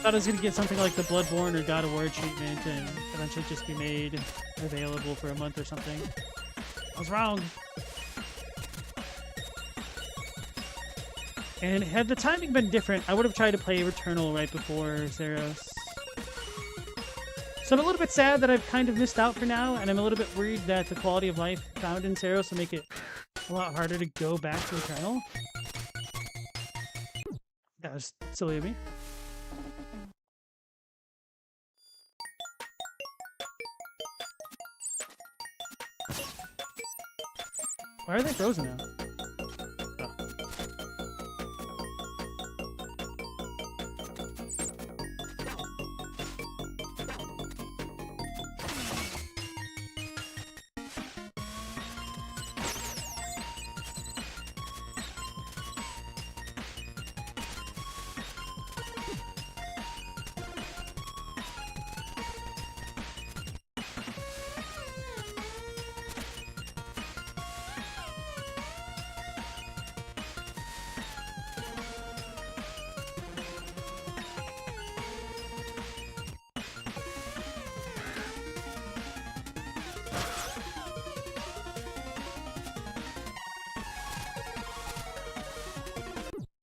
Thought I was going to get something like the Bloodborne or God of War treatment and eventually just be made available for a month or something. I was wrong. And had the timing been different, I would have tried to play Returnal right before SAROS. So I'm a little bit sad that I've kind of missed out for now, and I'm a little bit worried that the quality of life found in SAROS will make it a lot harder to go back to the kernel. That was silly of me. Why are they frozen now? Oh.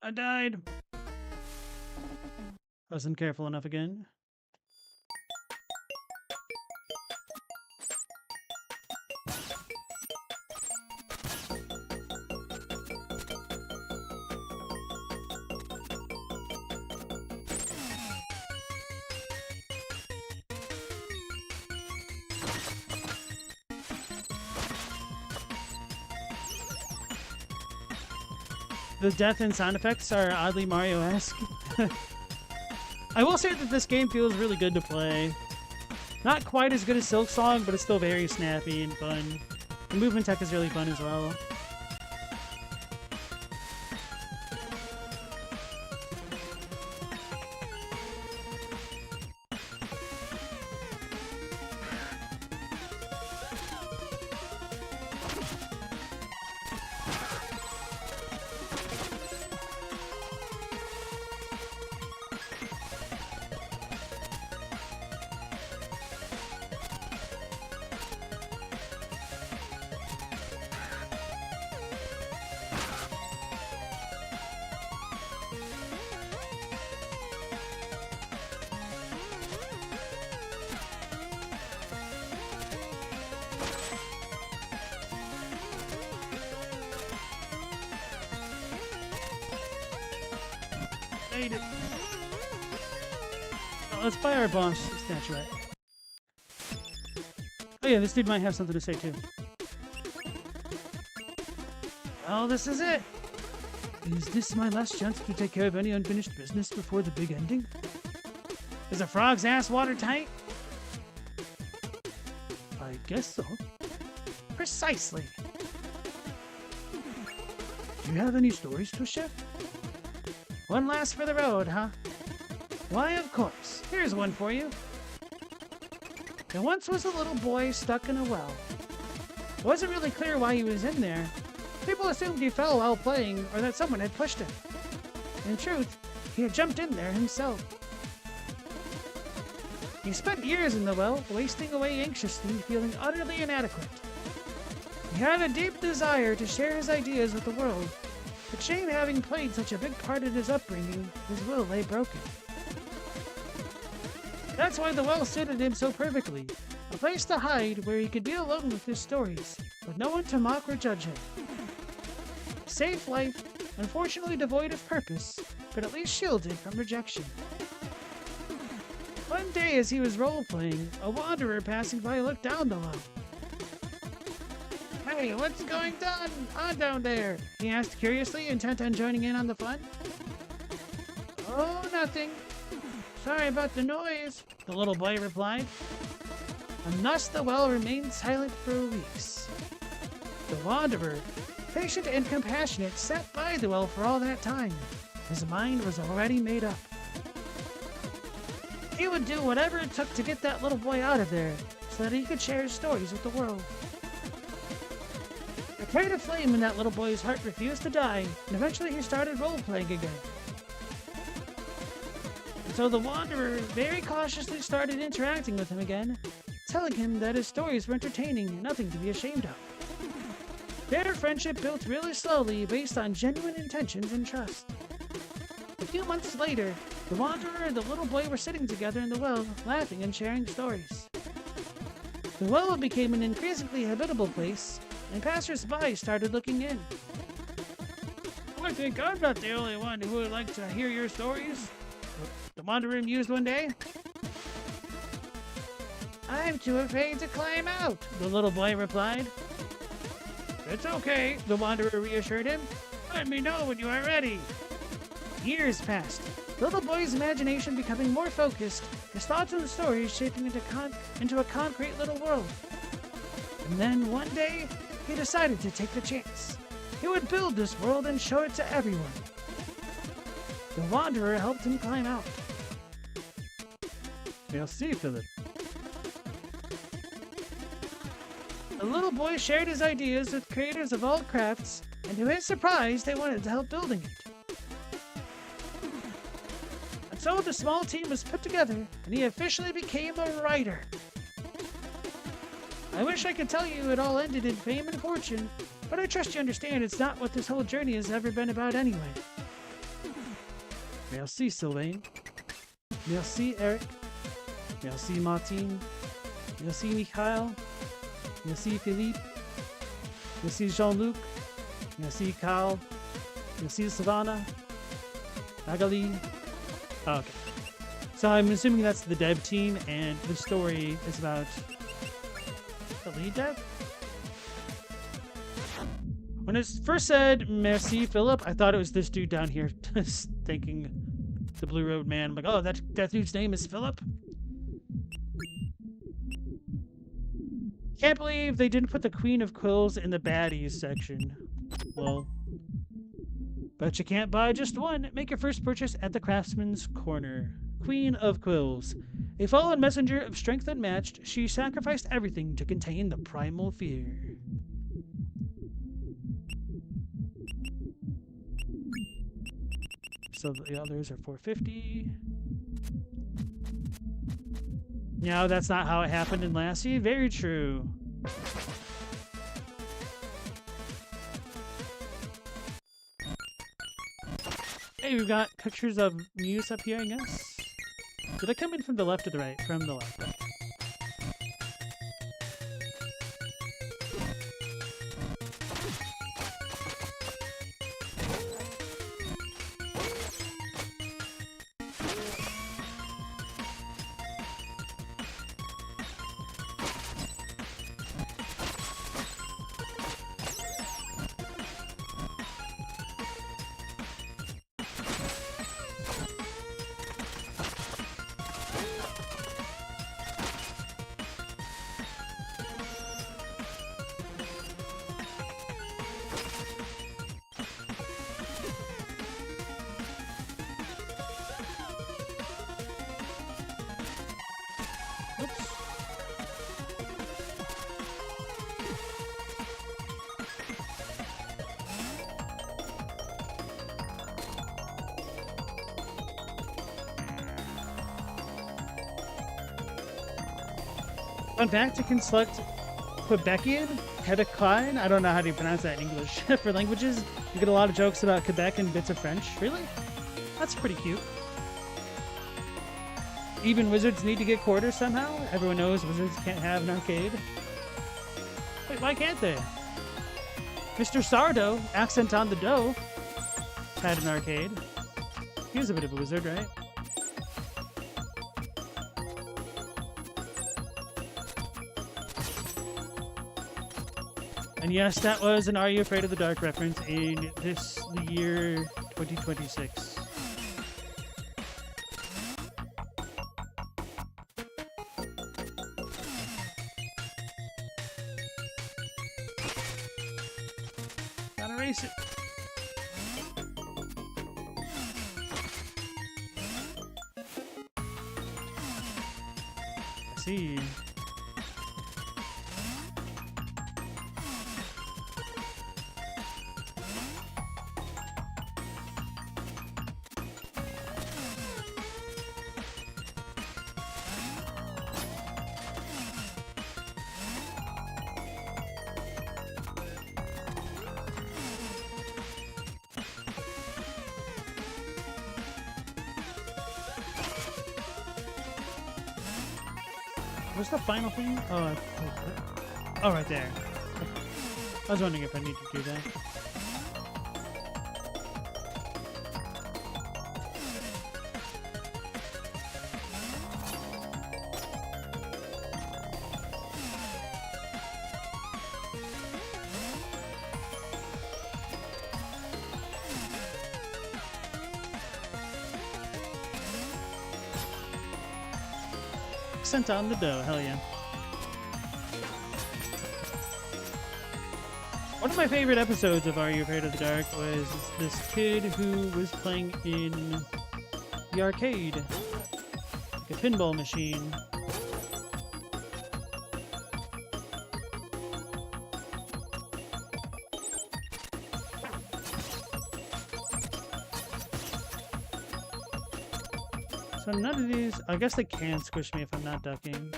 I died. I wasn't careful enough again. The death and sound effects are oddly Mario-esque. I will say that this game feels really good to play. Not quite as good as Silk Song, but it's still very snappy and fun. The movement tech is really fun as well. Made it. Oh, let's buy our boss statuette. Oh yeah, this dude might have something to say too. Well, this is it. Is this my last chance to take care of any unfinished business before the big ending? Is a frog's ass watertight? I guess so. Precisely. Do you have any stories to share? One last for the road, huh? Why, of course. Here's one for you. There once was a little boy stuck in a well. It wasn't really clear why he was in there. People assumed he fell while playing or that someone had pushed him. In truth, he had jumped in there himself. He spent years in the well, wasting away anxiously, feeling utterly inadequate. He had a deep desire to share his ideas with the world, but shame having played such a big part in his upbringing, his will lay broken. That's why the well suited him so perfectly, a place to hide where he could be alone with his stories, with no one to mock or judge him. Safe life, unfortunately devoid of purpose, but at least shielded from rejection. One day as he was role-playing, a wanderer passing by looked down the well. Hey, what's going on down there? He asked curiously, intent on joining in on the fun. Oh, nothing. Sorry about the noise, the little boy replied. And thus the well remained silent for weeks. The wanderer, patient and compassionate, sat by the well for all that time. His mind was already made up. He would do whatever it took to get that little boy out of there, so that he could share his stories with the world. The creative flame in that little boy's heart refused to die, and eventually he started role-playing again. And so the Wanderer very cautiously started interacting with him again, telling him that his stories were entertaining and nothing to be ashamed of. Their friendship built really slowly based on genuine intentions and trust. A few months later, the Wanderer and the little boy were sitting together in the well, laughing and sharing stories. The well became an increasingly habitable place, and passers-by started looking in. I think I'm not the only one who would like to hear your stories. The Wanderer mused one day. I'm too afraid to climb out, the little boy replied. It's okay, the Wanderer reassured him. Let me know when you are ready. Years passed, the little boy's imagination becoming more focused, his thoughts and stories shaping into a concrete little world. And then one day, he decided to take the chance. He would build this world and show it to everyone. The Wanderer helped him climb out. Merci, Philip. The little boy shared his ideas with creators of all crafts, and to his surprise, they wanted to help building it. And so the small team was put together, and he officially became a writer. I wish I could tell you it all ended in fame and fortune, but I trust you understand it's not what this whole journey has ever been about anyway. Merci, Sylvain. Merci, Eric. Merci, Martine. Merci, Mikhail. Merci, Philippe. Merci, Jean-Luc. Merci, Carl. Merci, Savannah. Magali. Oh, okay. So I'm assuming that's the dev team, and the story is about the lead dev? When it first said Merci Philip, I thought it was this dude down here, thinking the Blue Road Man. I'm like, oh, that dude's name is Philip? Can't believe they didn't put the Queen of Quills in the baddies section. Well, but you can't buy just one. Make your first purchase at the Craftsman's Corner. Queen of Quills. A fallen messenger of strength unmatched, she sacrificed everything to contain the primal fear. So the others are 450. No, that's not how it happened in Lassie. Very true. Hey, we've got pictures of Muse up here, I guess. Did I come in from the left or the right? From the left. Fun fact, you can select Quebecian, Quebecois, I don't know how to pronounce that in English. For languages, you get a lot of jokes about Quebec and bits of French. Really? That's pretty cute. Even wizards need to get quarters somehow? Everyone knows wizards can't have an arcade. Wait, why can't they? Mr. Sardo, accent on the dough, had an arcade. He was a bit of a wizard, right? And yes, that was an Are You Afraid of the Dark reference in the year 2026. Gotta erase it. I see. What's the final thing? Oh, right there. I was wondering if I need to do that. Sent on the dough, hell yeah. One of my favorite episodes of Are You Afraid of the Dark was this kid who was playing in the arcade, like a pinball machine. So none of these, I guess they can squish me if I'm not ducking.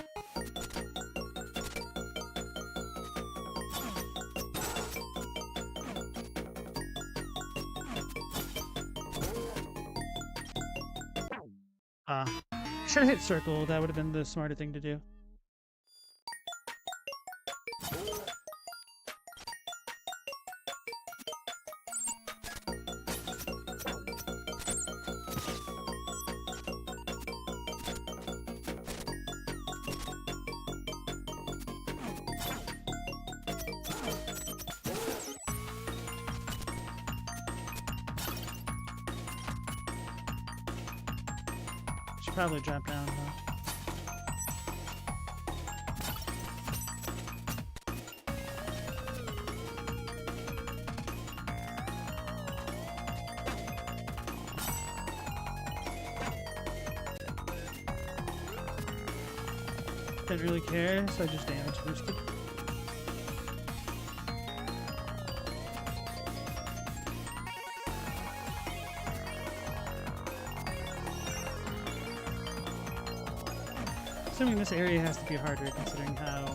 Should have hit circle, that would have been the smarter thing to do. Probably drop down, huh? Didn't really care, so I just damage boosted. Assuming this area has to be harder considering how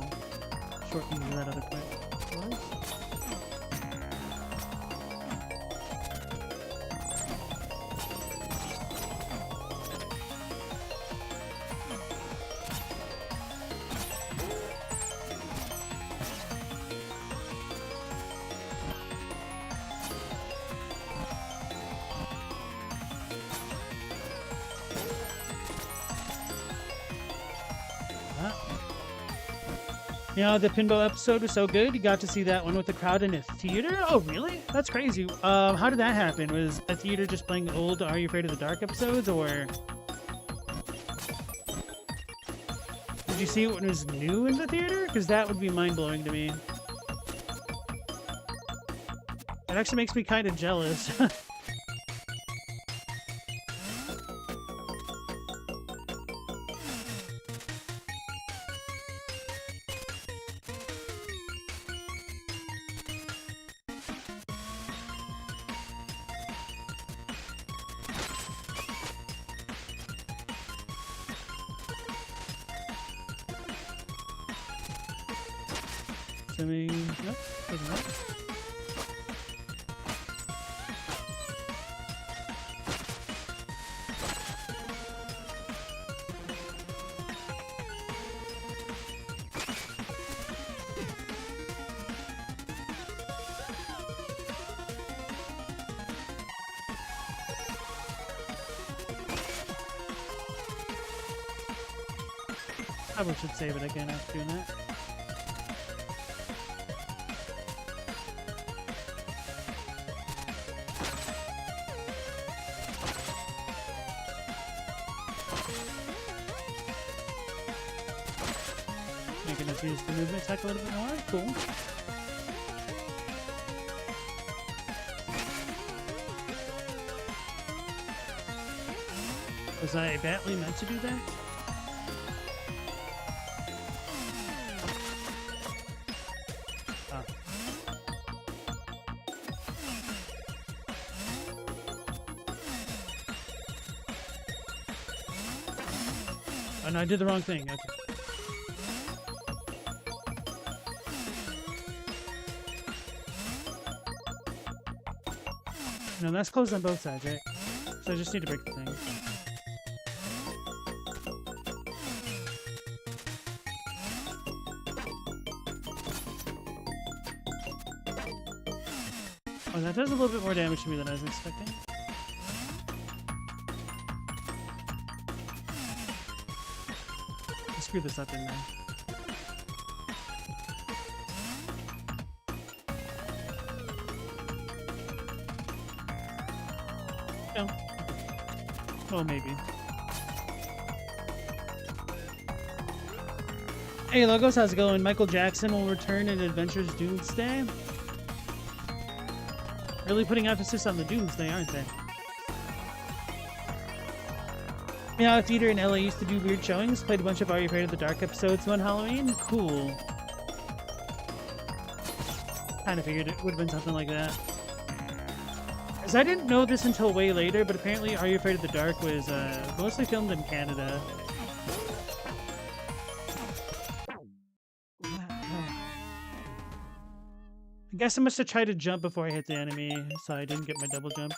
short that other point was. You know, the pinball episode was so good, you got to see that one with the crowd in a theater? Oh, really? That's crazy. How did that happen? Was a theater just playing old Are You Afraid of the Dark episodes, or... Did you see it when it was new in the theater? Because that would be mind-blowing to me. It actually makes me kind of jealous. Nope, doesn't work. Probably should save it again after doing that. Making us use the movement attack a little bit more. Cool. Was I badly meant to do that? Oh, no, I did the wrong thing. Okay. No, that's closed on both sides, right? So I just need to break the thing. Oh, that does a little bit more damage to me than I was expecting. I screwed this up, didn't I? No. Oh, maybe. Hey, Logos, how's it going? Michael Jackson will return in Adventures Doomsday. Really putting emphasis on the Doomsday, aren't they? Meow Theater in LA used to do weird showings. Played a bunch of Are You Afraid of the Dark episodes on Halloween. Cool. Kind of figured it would have been something like that. As I didn't know this until way later, but apparently Are You Afraid of the Dark was mostly filmed in Canada. I guess I must have tried to jump before I hit the enemy, so I didn't get my double jump.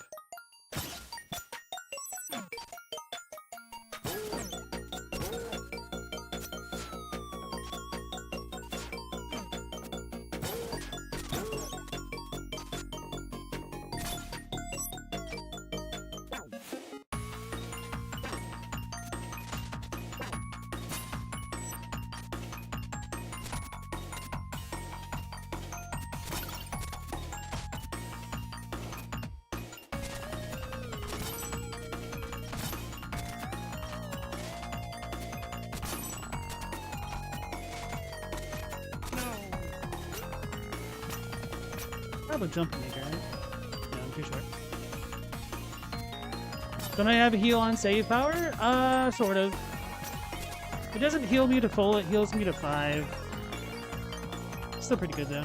Probably jumping maker, right? Yeah, I'm pretty sure. Don't I have a heal on save power? Sort of. It doesn't heal me to full, it heals me to 5. Still pretty good though.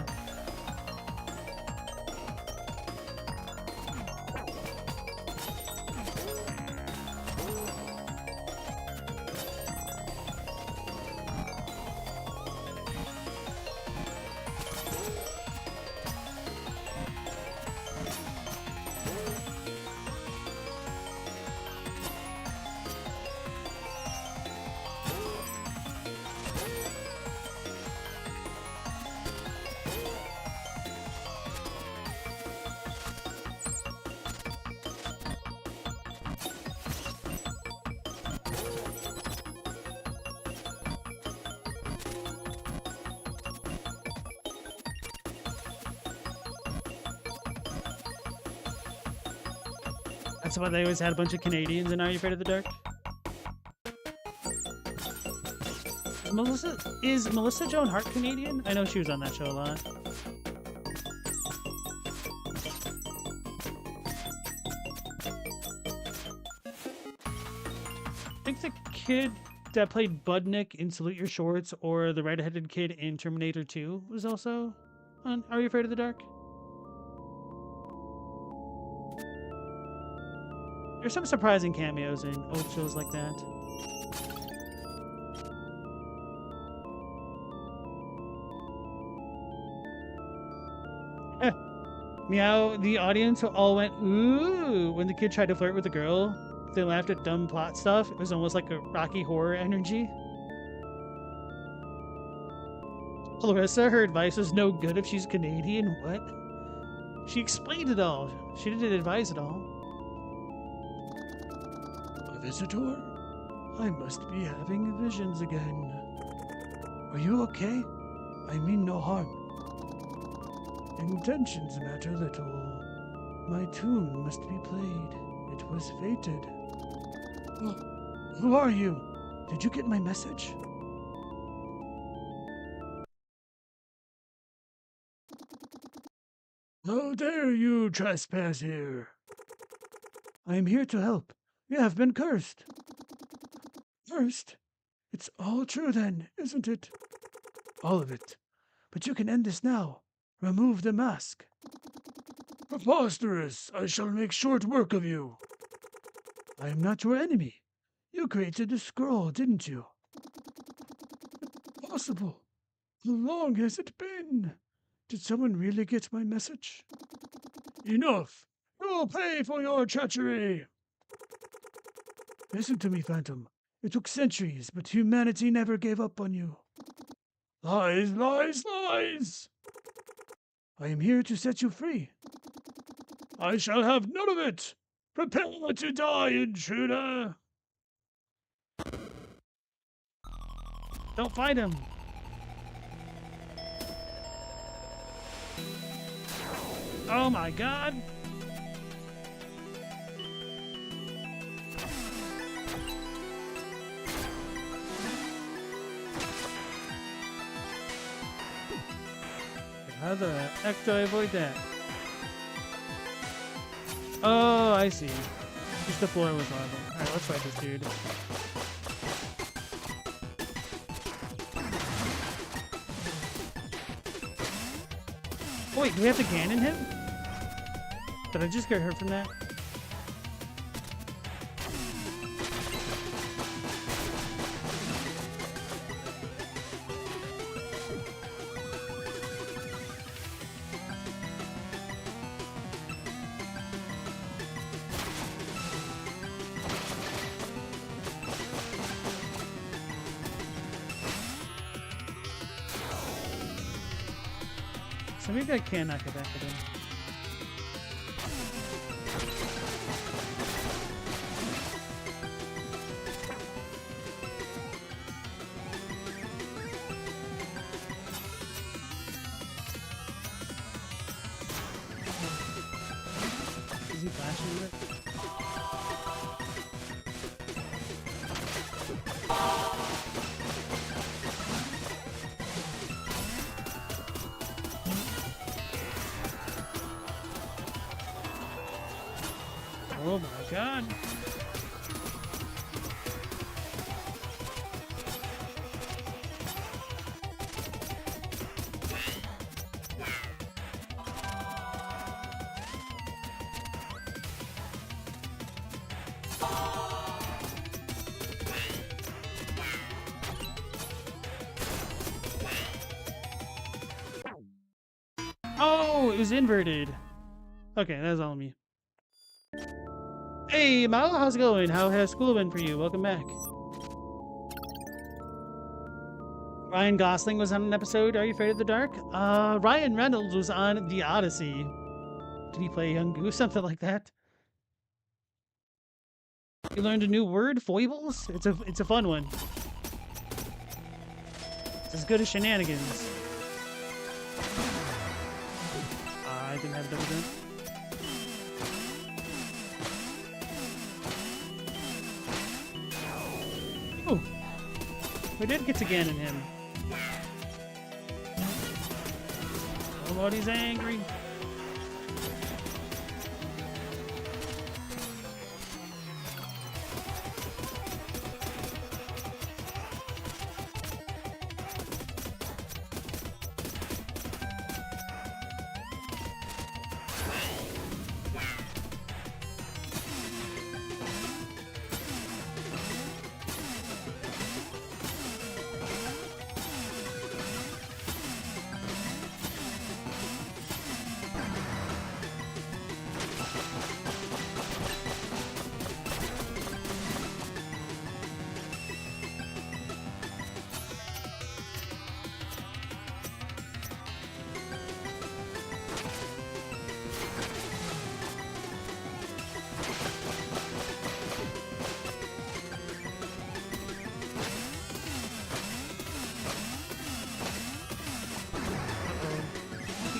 That's why they always had a bunch of Canadians in Are You Afraid of the Dark? Is Melissa Joan Hart Canadian? I know she was on that show a lot. I think the kid that played Budnick in Salute Your Shorts or the red-headed kid in Terminator 2 was also on Are You Afraid of the Dark? There's some surprising cameos in old shows like that. Meow, the audience all went, ooh, when the kid tried to flirt with the girl. They laughed at dumb plot stuff. It was almost like a Rocky Horror energy. Clarissa, her advice was no good if she's Canadian. What? She explained it all. She didn't advise it all. A visitor? I must be having visions again. Are you okay? I mean no harm. Intentions matter little. My tune must be played. It was fated. Who are you? Did you get my message? How dare you trespass here? I am here to help. You have been cursed. Cursed? It's all true then, isn't it? All of it. But you can end this now. Remove the mask. Preposterous! I shall make short work of you. I am not your enemy. You created the scroll, didn't you? Impossible. How long has it been? Did someone really get my message? Enough! You will pay for your treachery! Listen to me, Phantom. It took centuries, but humanity never gave up on you. Lies, lies, lies! I am here to set you free. I shall have none of it! Prepare to die, intruder! Don't fight him. Oh my god. How the heck do I avoid that? Oh, I see. Just the floor was horrible. Alright, let's fight this dude. Oh, wait, do we have to Ganon him? Did I just get hurt from that? So maybe I can knock it back at him. Is he flashing with it? Oh my god. Oh, it was inverted. Okay, that's all me. Hey, Mal, how's it going? How has school been for you? Welcome back. Ryan Gosling was on an episode, Are You Afraid of the Dark? Ryan Reynolds was on The Odyssey. Did he play a young goose? Something like that. You learned a new word? Foibles? It's a fun one. It's as good as shenanigans. I didn't have double jump. Oh, we did get to Ganon him. Oh Lord, he's angry.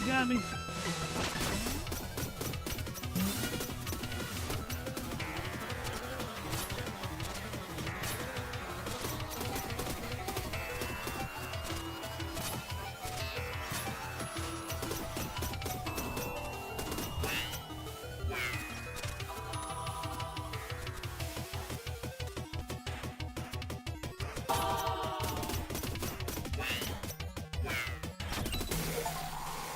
Got me.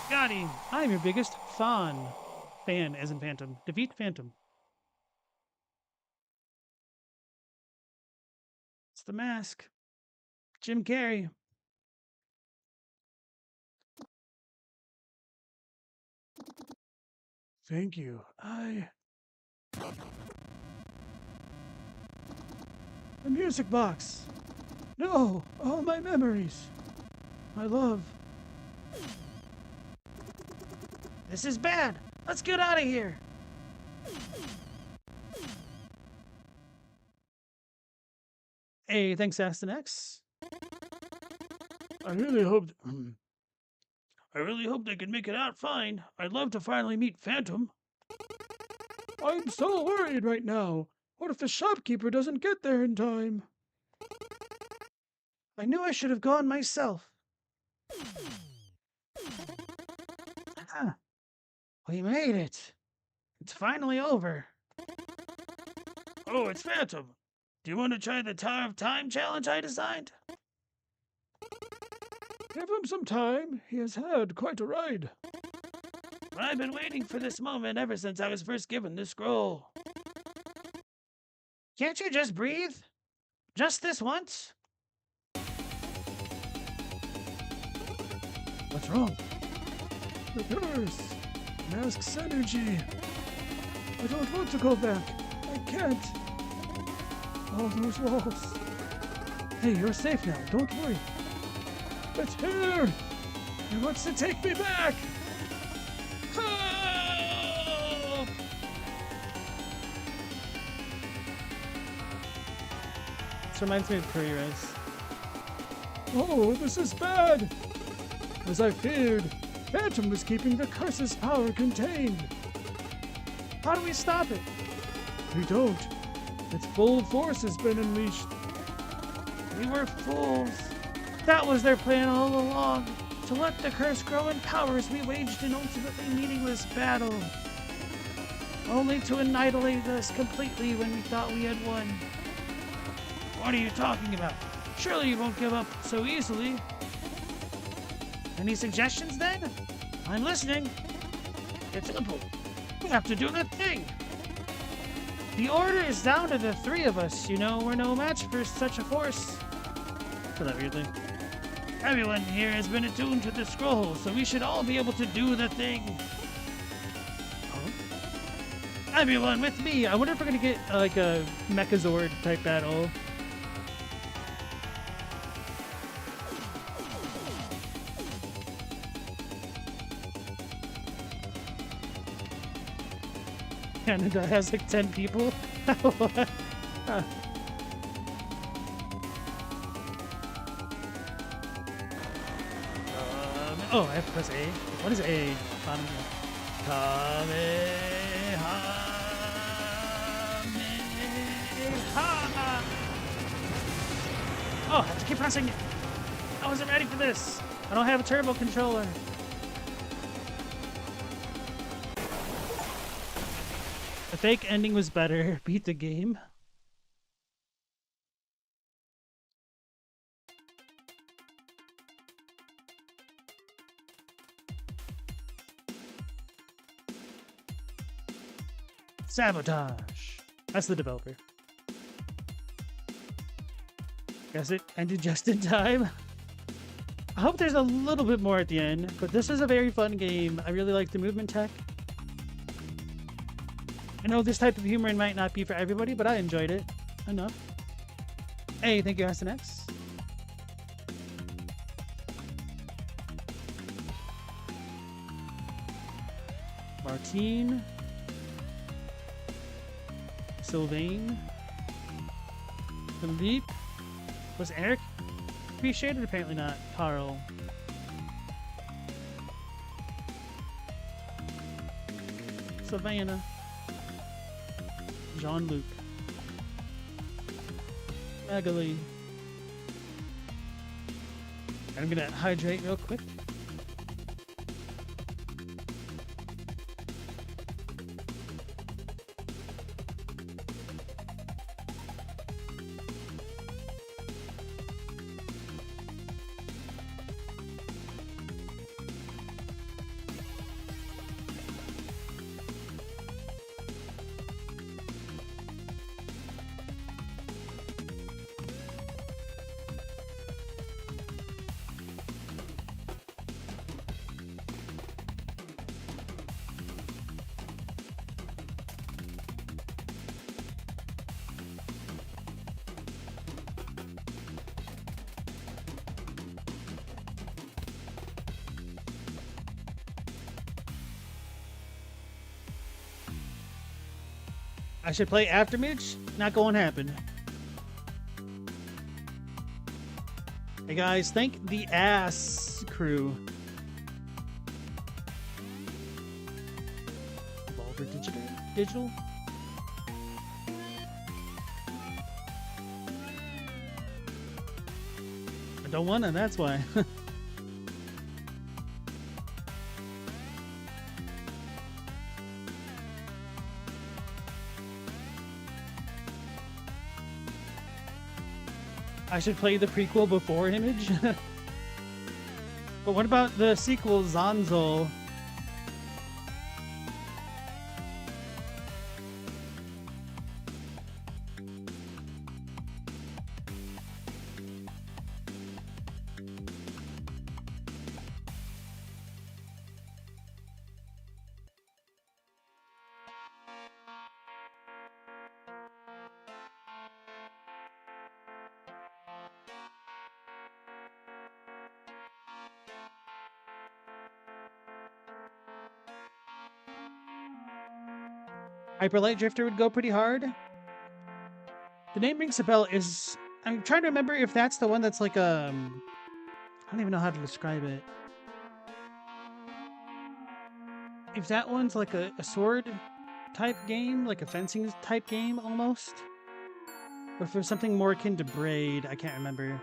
Got him. I'm your biggest fan, as in Phantom. Defeat Phantom. It's the mask. Jim Carrey. Thank you. The music box. No, all my memories. My love. This is bad. Let's get out of here. Hey, thanks, Aston X. I really hoped. I really hope they can make it out fine. I'd love to finally meet Phantom. I'm so worried right now. What if the shopkeeper doesn't get there in time? I knew I should have gone myself. Ah, we made it. It's finally over. Oh, it's Phantom. Do you want to try the Tower of Time challenge I designed? Give him some time. He has had quite a ride. I've been waiting for this moment ever since I was first given this scroll. Can't you just breathe? Just this once? What's wrong? The curse. Masks energy. I don't want to go back. I can't. All those walls. Hey, you're safe now. Don't worry. It's here. It wants to take me back. Help! This reminds me of Curry Rice. Oh, this is bad. As I feared, Phantom was keeping the curse's power contained. How do we stop it? We don't. Its full force has been unleashed. We were fools. That was their plan all along. To let the curse grow in power as we waged an ultimately meaningless battle. Only to annihilate us completely when we thought we had won. What are you talking about? Surely you won't give up so easily. Any suggestions then? I'm listening. It's simple. We have to do the thing. The order is down to the three of us. You know, we're no match for such a force. For that weird thing. Everyone here has been attuned to the scroll, so we should all be able to do the thing. Huh? Everyone with me. I wonder if we're gonna get like a Mechazord type battle. Canada has like 10 people. Huh. Oh, I have to press A. What is A? Oh, I have to keep pressing it. I wasn't ready for this. I don't have a turbo controller. The fake ending was better. Beat the game. Sabotage. That's the developer. Guess it ended just in time. I hope there's a little bit more at the end, but this is a very fun game. I really like the movement tech. I know this type of humor might not be for everybody, but I enjoyed it enough. Hey, thank you, Aston X. Martine. Sylvain. Philippe. Was Eric appreciated? Apparently not. Carl. Savannah. Jean-Luc. Magali. I'm gonna hydrate real quick. I should play after Mitch? Not going to happen. Hey guys, thank the ass crew. Evolver digital? I don't wanna, that's why. I should play the prequel before Image. But what about the sequel, Zanzol? Hyperlight Drifter would go pretty hard. The name rings a bell. I'm trying to remember if that's the one that's like I don't even know how to describe it. If that one's like a sword type game, like a fencing type game almost. Or if there's something more akin to Braid, I can't remember.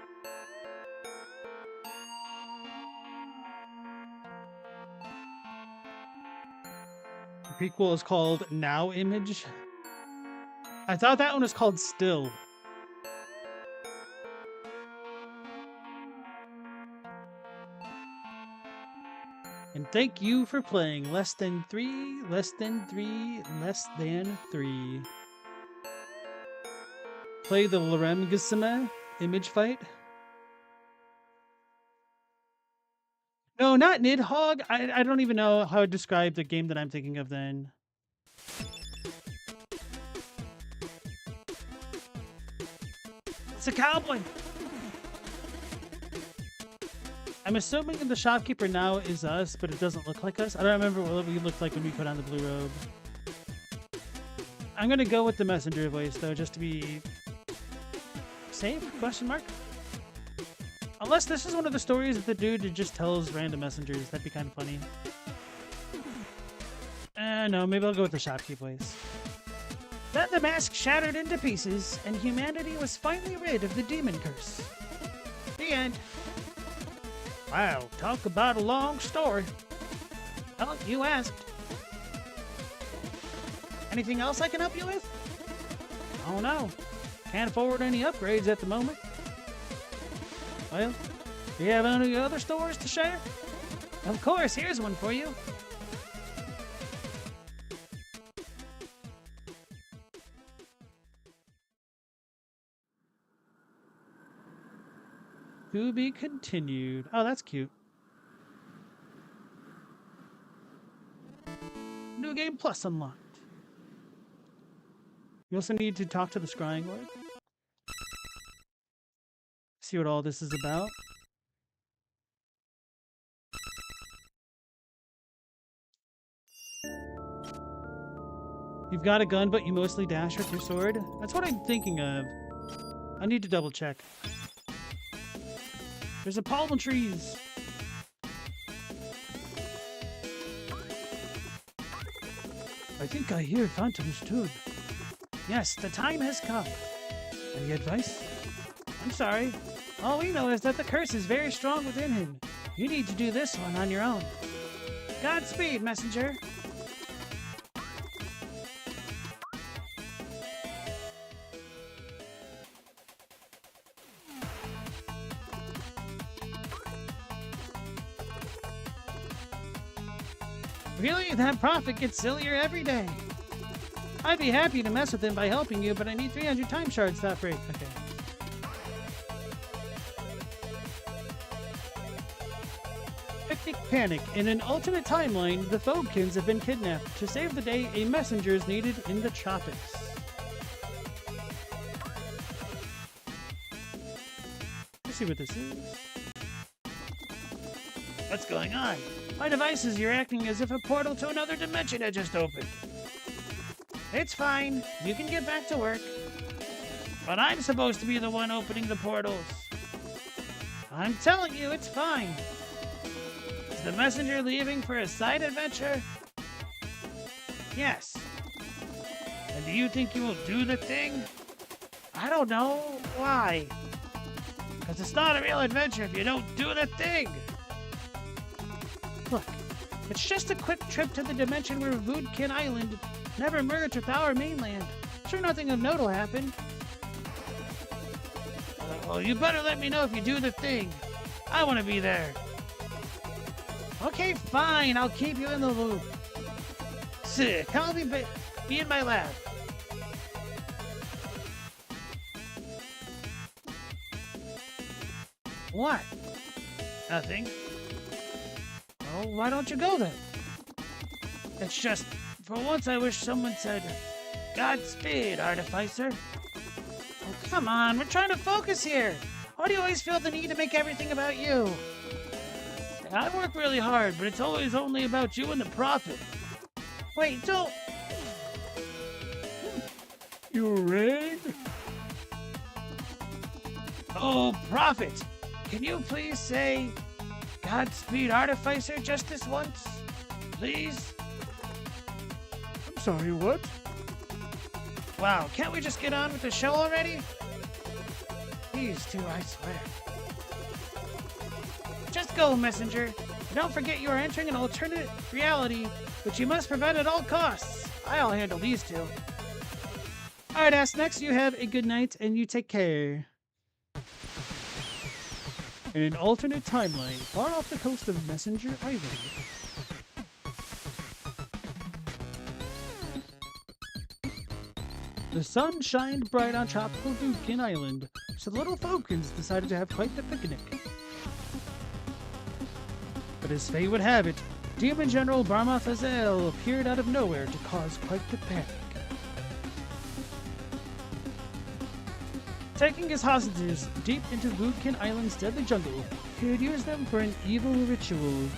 The prequel is called Now Image. I thought that one was called Still. And thank you for playing less than 3, less than 3, less than 3. Play the Leremgisima image fight. No, not Nidhogg. I don't even know how to describe the game that I'm thinking of then. It's a cowboy. I'm assuming the shopkeeper now is us, but it doesn't look like us. I don't remember what we looked like when we put on the blue robe. I'm gonna go with the messenger voice though, just to be safe? Question mark? Unless this is one of the stories that the dude just tells random messengers. That'd be kind of funny. No, maybe I'll go with the shopkeep voice. Then the mask shattered into pieces, and humanity was finally rid of the demon curse. The end. Wow, talk about a long story. Well, you asked. Anything else I can help you with? Oh no. Can't afford any upgrades at the moment. Well, do you have any other stories to share? Of course, here's one for you. To be continued. Oh, that's cute. New Game Plus unlocked. You also need to talk to the Scrying Lord. See what all this is about. You've got a gun, but you mostly dash with your sword? That's what I'm thinking of. I need to double check. There's a palm trees. I think I hear Phantom's tune. Yes, the time has come. Any advice? I'm sorry. All we know is that the curse is very strong within him. You need to do this one on your own. Godspeed, messenger. Really? That prophet gets sillier every day. I'd be happy to mess with him by helping you, but I need 300 time shards to break. Okay. Picnic panic. In an alternate timeline, the Fogkins have been kidnapped. To save the day, a messenger is needed in the tropics. Let's see what this is. What's going on? My device is reacting as if a portal to another dimension had just opened. It's fine. You can get back to work. But I'm supposed to be the one opening the portals. I'm telling you, it's fine. Is the messenger leaving for a side adventure? Yes. And do you think you will do the thing? I don't know. Why? Because it's not a real adventure if you don't do the thing. Look, it's just a quick trip to the dimension where Voodkin Island never merged with our mainland. Sure, nothing of note will happen. Well, you better let me know if you do the thing. I want to be there. Okay, fine. I'll keep you in the loop. Sick. I'll be in my lab. What? Nothing. Well, why don't you go then? It's just, for once I wish someone said, Godspeed, Artificer. Oh, come on, we're trying to focus here. Why do you always feel the need to make everything about you? I work really hard, but it's always only about you and the Prophet. Wait, don't... You ring? Oh, Prophet! Can you please say, Godspeed, Artificer, just this once? Please? I'm sorry, what? Wow, can't we just get on with the show already? These two, I swear. Just go, Messenger. Don't forget you are entering an alternate reality, which you must prevent at all costs. I'll handle these two. Alright, Ass, next you have a good night, and you take care. In an alternate timeline, far off the coast of Messenger Island. The sun shined bright on tropical Voodkin Island, so the little Falcons decided to have quite the picnic. But as fate would have it, Demon General Barmoth Azael appeared out of nowhere to cause quite the panic. Taking his hostages deep into Voodkin Island's deadly jungle, he would use them for an evil ritual.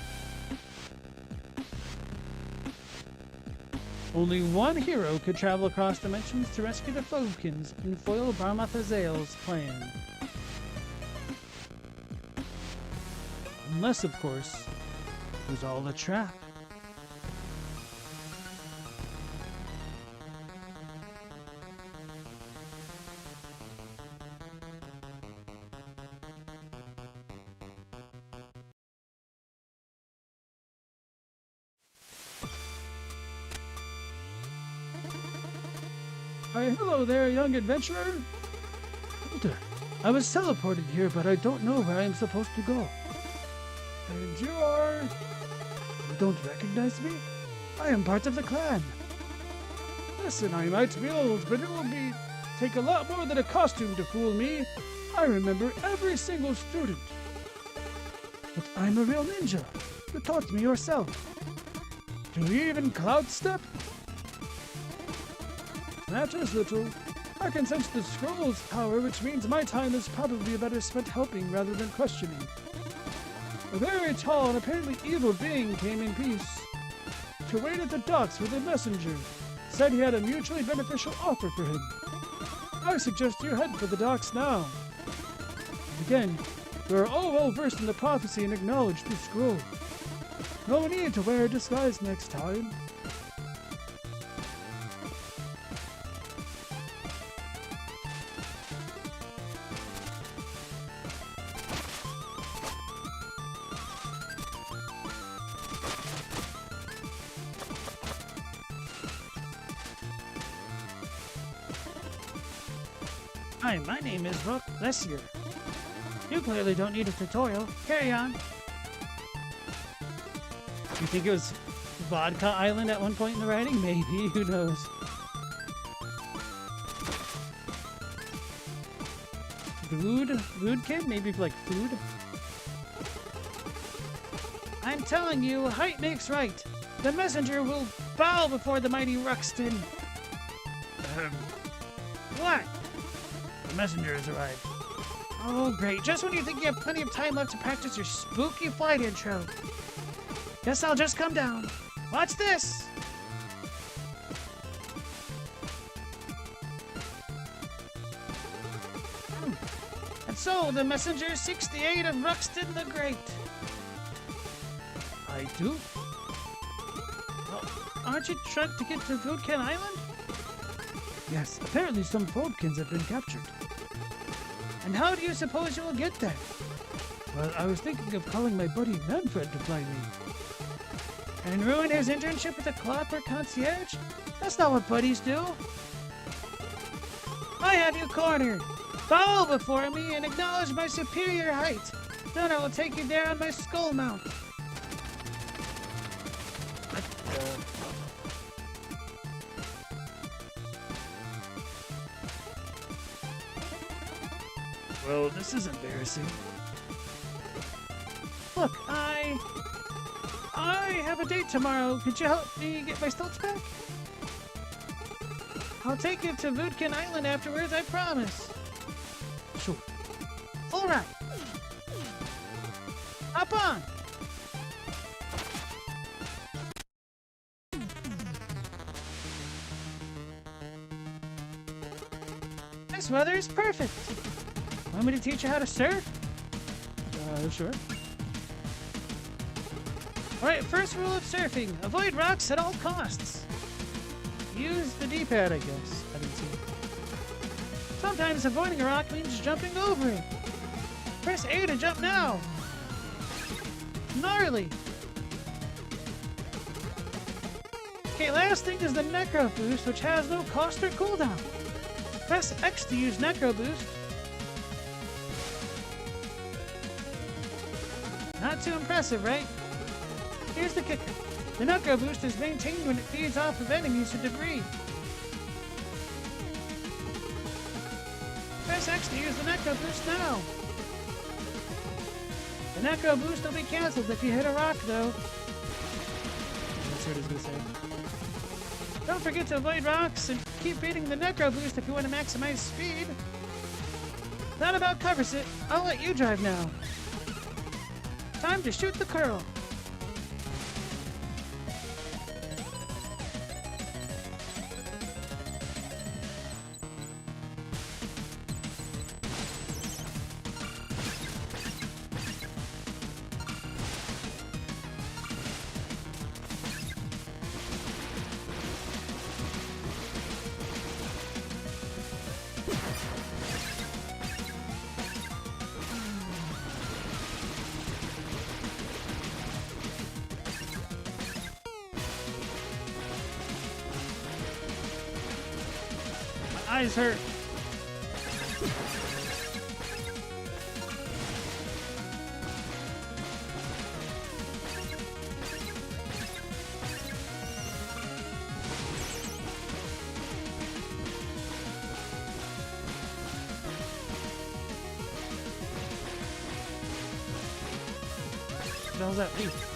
Only one hero could travel across dimensions to rescue the Falcons and foil Barmoth Azael's plan. Unless, of course, it was all a trap. Hello there, young adventurer. I was teleported here, but I don't know where I am supposed to go. And you are... You don't recognize me? I am part of the clan. Listen, I might be old, but it will take a lot more than a costume to fool me. I remember every single student. But I'm a real ninja. You taught me yourself. Do you even cloud step? Matters little. I can sense the scroll's power, which means my time is probably better spent helping rather than questioning. A very tall and apparently evil being came in peace to wait at the docks with a messenger. Said he had a mutually beneficial offer for him. I suggest you head for the docks now. Again, you are all well versed in the prophecy and acknowledge the scroll. No need to wear a disguise next time. Hi, my name is Rook Lessier. You clearly don't need a tutorial. Carry on. You think it was Vodka Island at one point in the writing? Maybe, who knows? Voodkin? Maybe like food? I'm telling you, height makes right. The messenger will bow before the mighty Ruxton. What? The messenger has arrived. Oh, great. Just when you think you have plenty of time left to practice your spooky flight intro. Guess I'll just come down. Watch this! so, the Messenger 68 of Ruxton the Great. I do? Well, aren't you trying to get to Vodkin Island? Yes, apparently some Foldkins have been captured. And how do you suppose you will get there? Well, I was thinking of calling my buddy Manfred to fly me. And ruin his internship with the Clockwork Concierge? That's not what buddies do. I have you cornered. Bow before me and acknowledge my superior height. Then I will take you there on my skull mount. Well, this is embarrassing. Look, I have a date tomorrow. Could you help me get my stilts back? I'll take you to Vodkin Island afterwards, I promise. Sure. All right. Hop on. This weather is perfect. Want me to teach you how to surf? Sure. Alright, first rule of surfing. Avoid rocks at all costs. Use the D-pad, I guess. I didn't see it. Sometimes avoiding a rock means jumping over it. Press A to jump now. Gnarly. Okay, last thing is the Necro Boost, which has no cost or cooldown. Press X to use Necro Boost. Not too impressive, right? Here's the kicker. The Necro Boost is maintained when it feeds off of enemies or debris. Press X to use the Necro Boost now. The Necro Boost will be cancelled if you hit a rock, though. That's what I was gonna say. Don't forget to avoid rocks and keep beating the Necro Boost if you want to maximize speed. That about covers it. I'll let you drive now. Time to shoot the curl. Eyes hurt. What the hell's that leaf?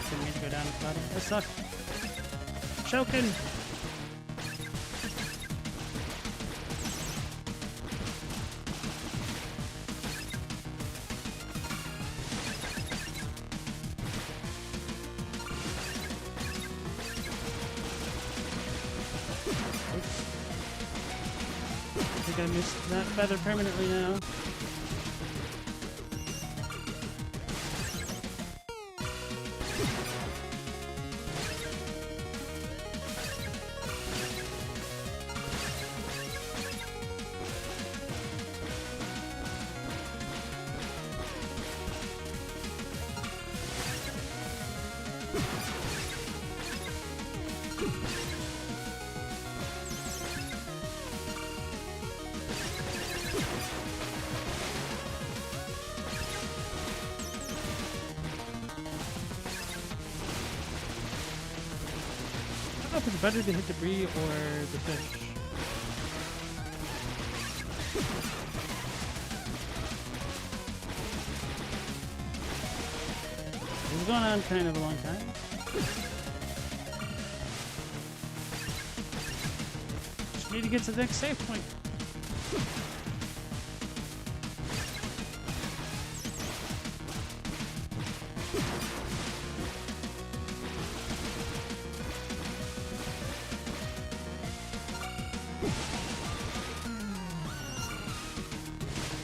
Didn't mean to go down the bottom. That sucked. Choking. Oops. I think I missed that feather permanently now. I don't know if it's better to hit debris or the fish. This is going on kind of a long time. Just need to get to the next save point.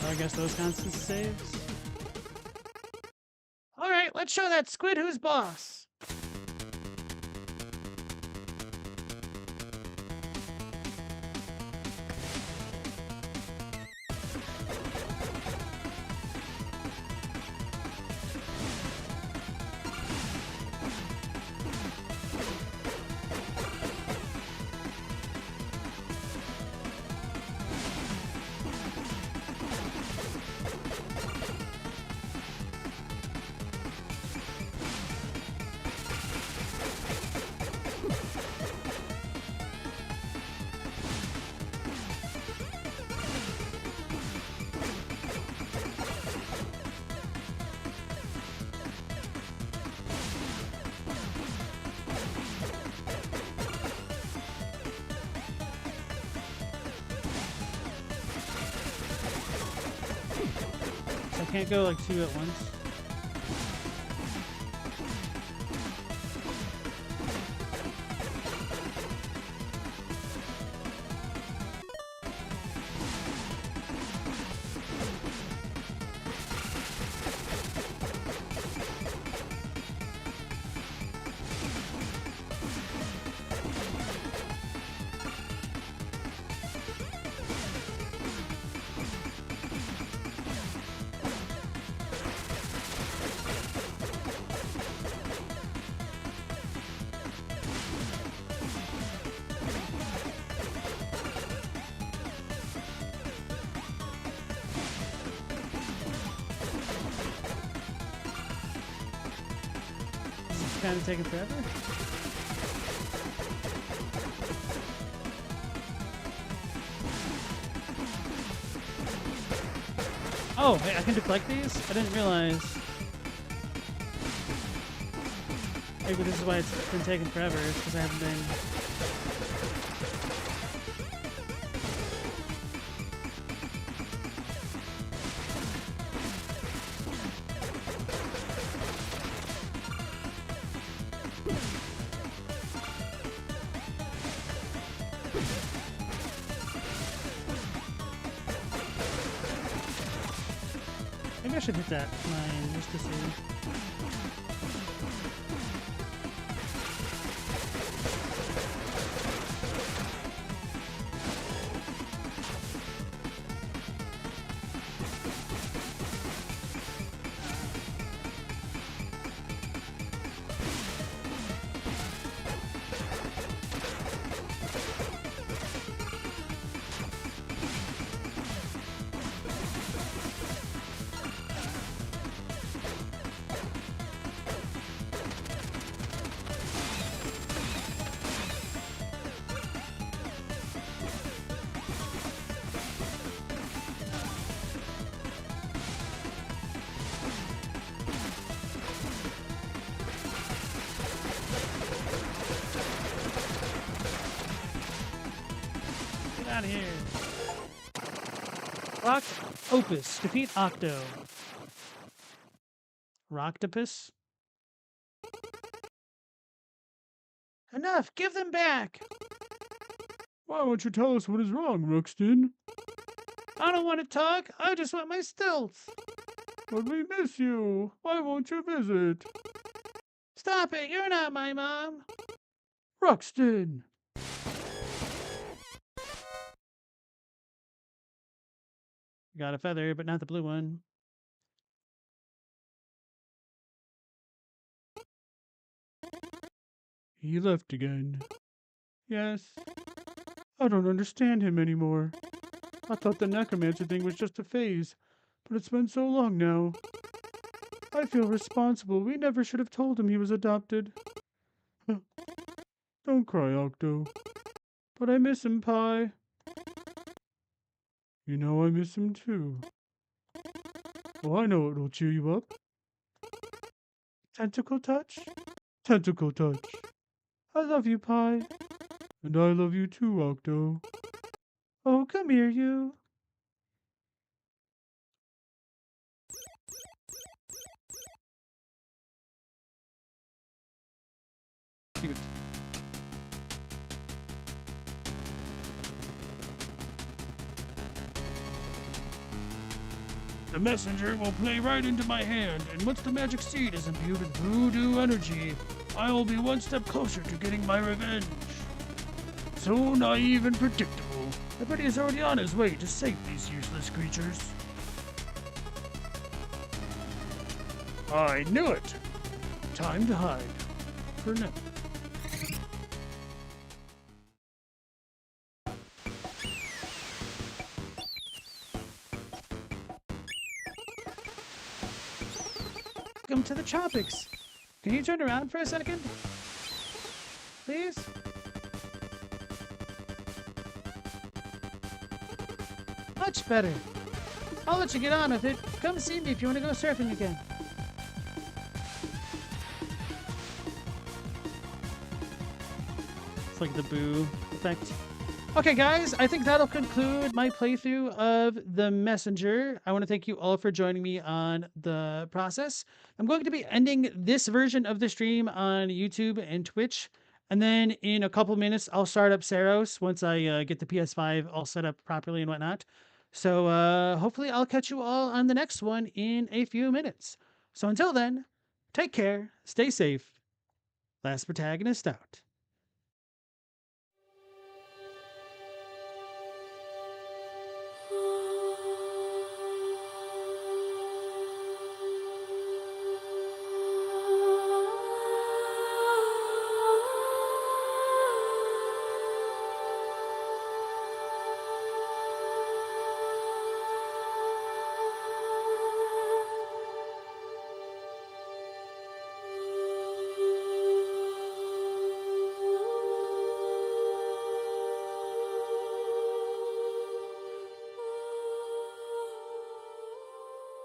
I guess those constant saves. Alright, let's show that squid who's boss. I can't go like two at once. Kind of taking forever. Oh, wait, I can deflect these? I didn't realize. Maybe this is why it's been taking forever, it's because I haven't been. Maybe I should hit that line just to see. Out of here. Rock Opus. Defeat Octo. Rocktopus? Enough! Give them back! Why won't you tell us what is wrong, Ruxton? I don't want to talk. I just want my stilts. But we miss you. Why won't you visit? Stop it. You're not my mom. Ruxton! Got a feather, but not the blue one. He left again. Yes. I don't understand him anymore. I thought the necromancer thing was just a phase, but it's been so long now. I feel responsible. We never should have told him he was adopted. Don't cry, Octo. But I miss him, Pi. You know I miss him too. Oh, I know it'll cheer you up. Tentacle touch? Tentacle touch. I love you, Pi. And I love you too, Octo. Oh, come here, you. The messenger will play right into my hand, and once the magic seed is imbued with voodoo energy, I will be one step closer to getting my revenge. So naive and predictable. I bet he is already on his way to save these useless creatures. I knew it! Time to hide. For now. Welcome to the tropics. Can you turn around for a second? Please? Much better. I'll let you get on with it. Come see me if you want to go surfing again. It's like the boo effect. Okay, guys, I think that'll conclude my playthrough of The Messenger. I want to thank you all for joining me on the process. I'm going to be ending this version of the stream on YouTube and Twitch. And then in a couple minutes, I'll start up SAROS once I get the PS5 all set up properly and whatnot. So hopefully I'll catch you all on the next one in a few minutes. So until then, take care, stay safe. Last Protagonist out.